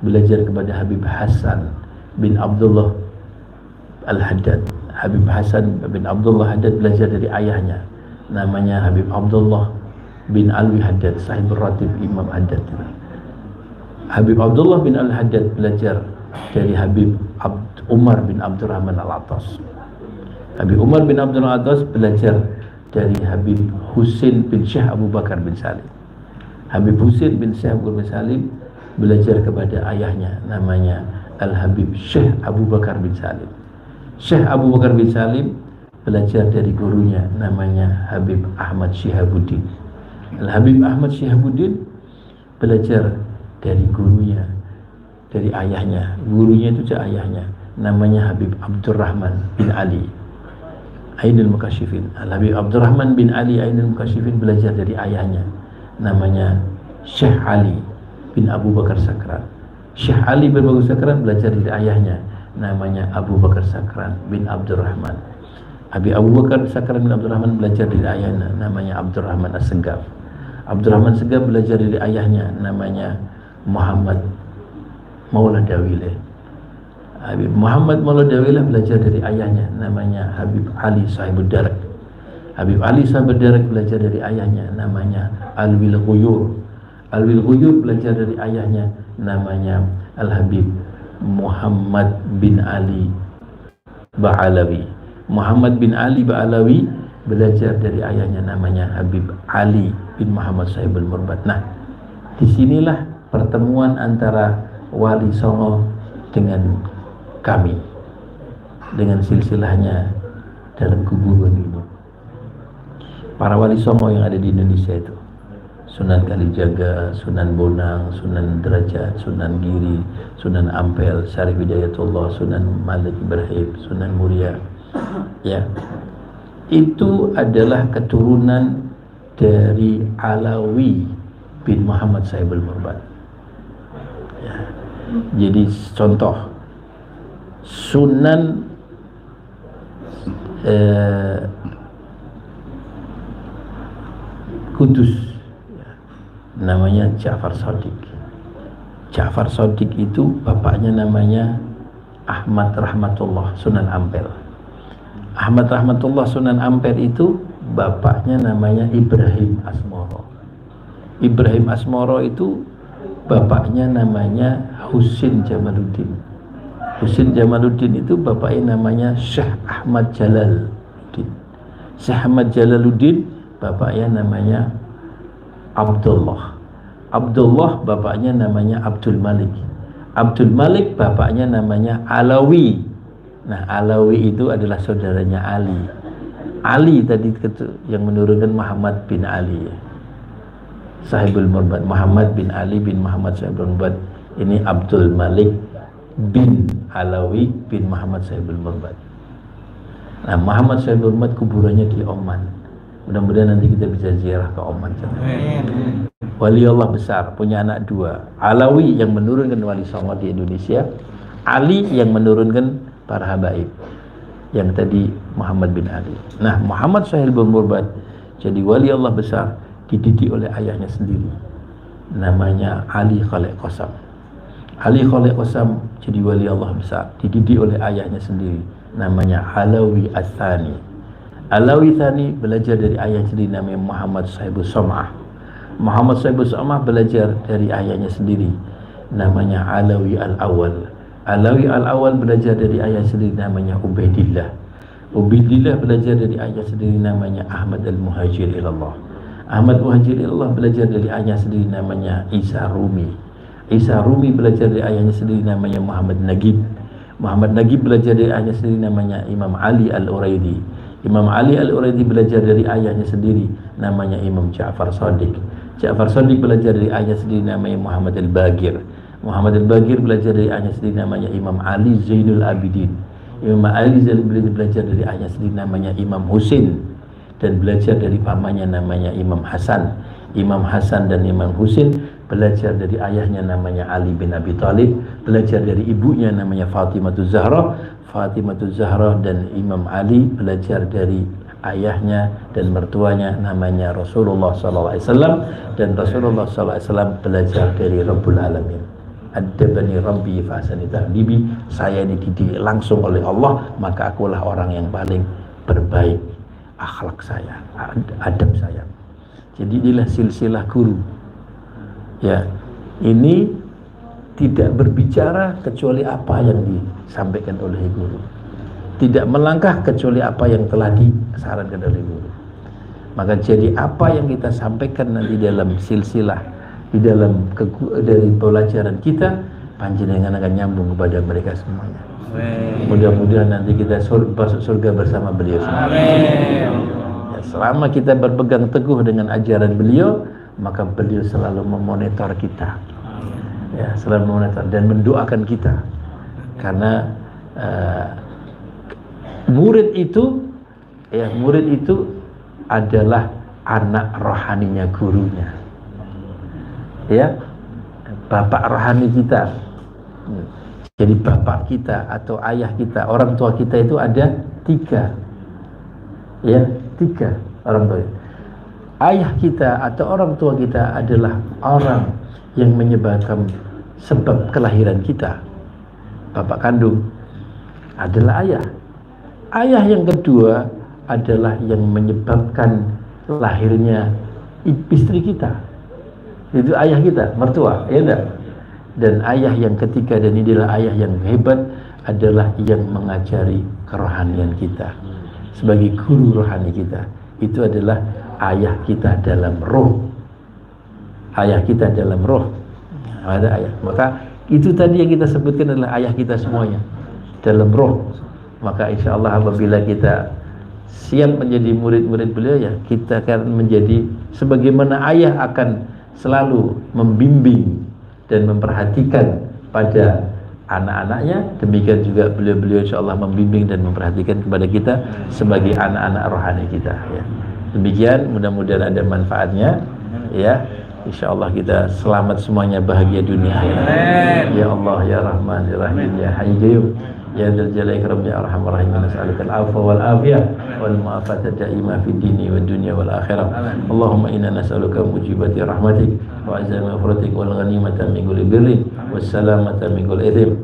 belajar kepada Habib Hasan bin Abdullah Al-Haddad. Habib Hasan bin Abdullah Haddad belajar dari ayahnya, namanya Habib Abdullah bin Alwi Haddad, sahib ratib Imam Haddad. Habib Abdullah bin Al-Haddad belajar dari Habib Umar bin Abdurrahman Al-Attas. Habib Umar bin Abdurrahman Al-Attas belajar dari Habib Husain bin Syekh Abu Bakar bin Salim. Habib Husain bin Syekh Abu Bakar bin Salim belajar kepada ayahnya, namanya Al-Habib Syekh Abu Bakar bin Salim. Syekh Abu Bakar bin Salim belajar dari gurunya, namanya Habib Ahmad Syihabuddin. Al-Habib Ahmad Syihabuddin belajar dari gurunya, dari ayahnya, gurunya itu juga ayahnya, namanya Habib Abdurrahman bin Ali Ainul Mukasyifin. Al-Habib Abdurrahman bin Ali Ainul Mukasyifin belajar dari ayahnya, namanya Syekh Ali bin Abu Bakar Sakran. Syekh Ali bin Abu Bakar Sakran belajar dari ayahnya, namanya Abu Bakar Sakran bin Abdurrahman. Habib Abu Bakar Sakran bin Abdurrahman belajar dari ayahnya, namanya Abdurrahman As-Segaf. Abdurrahman As-Segaf belajar dari ayahnya, namanya Muhammad Maula Dawileh. Habib Muhammad Maula Dawileh belajar dari ayahnya, namanya Habib Ali Sahibud Darak. Habib Ali Sahibud Darak belajar dari ayahnya, namanya Alwil Ghuyur. Alwil Ghuyur belajar dari ayahnya, namanya Al-Habib Muhammad bin Ali Ba'alawi. Muhammad bin Ali Ba'alawi belajar dari ayahnya, namanya Habib Ali bin Muhammad Sahibul Murbat. Nah, disinilah pertemuan antara Wali Songo dengan kami, dengan silsilahnya dalam kuburan ini. Para Wali Songo yang ada di Indonesia itu, Sunan Kalijaga, Sunan Bonang, Sunan Derajat, Sunan Giri, Sunan Ampel, Syarif Hidayatullah, Sunan Malik Ibrahim, Sunan Muria, Ya, itu adalah keturunan dari Alawi bin Muhammad Sahibul Murbad. Ya. Jadi contoh Sunan Kudus, ya, namanya Ja'far Shadiq. Ja'far Shadiq itu bapaknya namanya Ahmad Rahmatullah Sunan Ampel. Ahmad Rahmatullah Sunan Ampel itu bapaknya namanya Ibrahim Asmoro. Ibrahim Asmoro itu bapaknya namanya Husin Jamaluddin. Husin Jamaluddin itu bapaknya namanya Syekh Ahmad Jalaluddin. Syekh Ahmad Jalaluddin bapaknya namanya Abdullah. Abdullah bapaknya namanya Abdul Malik. Abdul Malik bapaknya namanya Alawi. Nah, Alawi itu adalah saudaranya Ali. Ali tadi yang menurunkan Muhammad bin Ali, Sahibul Murbad. Muhammad bin Ali bin Muhammad Sahibul Murbad. Ini Abdul Malik bin Alawi bin Muhammad Sahibul Murbad. Nah, Muhammad Sahibul Murbad kuburannya di Oman. Mudah-mudahan nanti kita bisa ziarah ke Oman. Wali Allah besar, punya anak dua. Alawi yang menurunkan wali songo di Indonesia, Ali yang menurunkan para habaib, yang tadi Muhammad bin Ali. Nah, Muhammad Sahibul Murbad jadi wali Allah besar, dididik oleh ayahnya sendiri, namanya Ali Khalek Qasam. Ali Khalek Qasam jadi wali Allah besar, dididik oleh ayahnya sendiri, namanya Alawi Ats-Tsani. Alawi Tsani belajar dari ayah sendiri, namanya Muhammad Sahibul Som'ah. Muhammad Sahibul Som'ah belajar dari ayahnya sendiri, namanya Alawi Al-Awwal. Alawi Al-Awwal belajar dari ayah sendiri, namanya Ubaidillah. Ubaidillah belajar dari ayah sendiri, namanya Ahmad Al-Muhajir Ilallah. Ahmad Muhajir Ilallah belajar dari ayah sendiri, namanya Isa Rumi. Isa Rumi belajar dari ayahnya sendiri, namanya Muhammad Nagib. Muhammad Nagib belajar dari ayahnya sendiri, namanya Imam Ali Al-Uraidi. Imam Ali Al-Uraidi belajar dari ayahnya sendiri, namanya Imam Ja'far Shadiq. Ja'far Shadiq belajar dari ayahnya sendiri, namanya Muhammad Al-Bagir. Muhammad Al-Bagir belajar dari ayahnya sendiri, namanya Imam Ali Zainul Abidin. Imam Ali Zainul Abidin belajar dari ayahnya sendiri, namanya Imam Husin, dan belajar dari pamannya, namanya Imam Hasan. Imam Hasan dan Imam Husin belajar dari ayahnya, namanya Ali bin Abi Thalib. Belajar dari ibunya, namanya Fatimatu Zahra. Fatimatu Zahra dan Imam Ali belajar dari ayahnya dan mertuanya, namanya Rasulullah SAW. Dan Rasulullah SAW belajar dari Rabbul Alamin. Adabani Rabbi fa'asani ta'dibi. Saya dididik langsung oleh Allah, maka akulah orang yang paling berbaik akhlak saya, adab saya. Jadi inilah silsilah guru. Ya, ini tidak berbicara kecuali apa yang disampaikan oleh guru. Tidak melangkah kecuali apa yang telah disarankan oleh guru. Maka jadi apa yang kita sampaikan nanti dalam silsilah, di dalam dari pelajaran kita, panjenengan akan nyambung kepada mereka semuanya. Mudah-mudahan nanti kita masuk surga bersama beliau semua. Ya, selama kita berpegang teguh dengan ajaran beliau, maka beliau selalu memonitor kita. Ya, selalu memonitor dan mendoakan kita. Karena murid itu adalah anak rohaninya gurunya. Ya, bapak rohani kita. Jadi bapak kita atau ayah kita, orang tua kita itu ada tiga. Ya, tiga orang tua. Ayah kita atau orang tua kita adalah orang yang menyebabkan sebab kelahiran kita. Bapak kandung adalah ayah. Ayah yang kedua adalah yang menyebabkan lahirnya istri kita. Itu ayah kita, mertua, ya enggak? Dan ayah yang ketiga, dan inilah ayah yang hebat, adalah yang mengajari kerohanian kita. Sebagai guru rohani kita, itu adalah ayah kita dalam roh. Ayah kita dalam roh. Ada ayah. Maka itu tadi yang kita sebutkan adalah ayah kita semuanya dalam roh. Maka insya Allah apabila kita siap menjadi murid-murid beliau, ya kita akan menjadi sebagaimana ayah akan selalu membimbing dan memperhatikan pada anak-anaknya, demikian juga beliau-beliau insyaallah membimbing dan memperhatikan kepada kita sebagai anak-anak rohani kita ya. Demikian, mudah-mudahan ada manfaatnya ya. Insyaallah kita selamat semuanya, bahagia dunia akhirat. Ya Allah ya Rahman ya Rahim ya Hayy Qayyum ya Dzal Jalali wal Ikram ya Arhamar Rahimin, nas'aluka al-'afwa wal afiyah wal mu'afata da'imah fid dini wad dunya wal akhirah. Allahumma inna nas'aluka mujibati rahmatik wa azama maghfiratik wal ghanimata min kulli birrin was salamata min kulli ithim.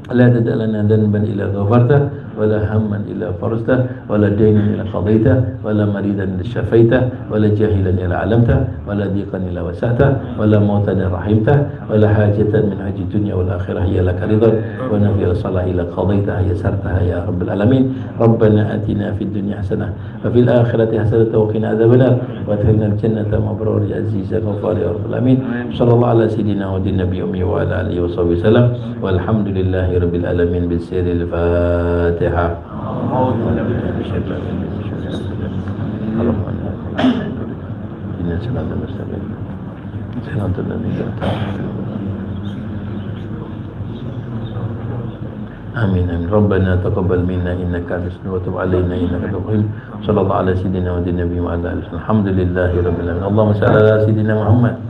La tad'alana dhanban illa ghafarta ولا هما إلا فرجته ولا دينا إلا قضيته ولا مريدا إلا شفيته ولا جاهلا إلا علمته ولا ضيقا إلا وسعته ولا موتا إلا رحمته ولا حاجة من حاج الدنيا والآخرة هي لك رضا ونفي الصلاة إلا قضيتها يسرتها يا رب العالمين. ربنا آتنا في الدنيا حسنة وفي الآخرة حسنة وقنا عذاب النار وادخلنا الجنة مبرور يا عزيز يا غفار يا رب العالمين. صلى الله على سيدنا ودين النبي أمي وعلى آله وصحبه وسلم والحمد لله رب العالمين بالسير الفاتحة. آمين آمين. ربنا تقبل منا إنك أنت السميع وتب علينا إنك أنت الرحيم. صلى الله على سيدنا ونبينا وعلى آله. الحمد لله رب العالمين. اللهم صل على سيدنا محمد.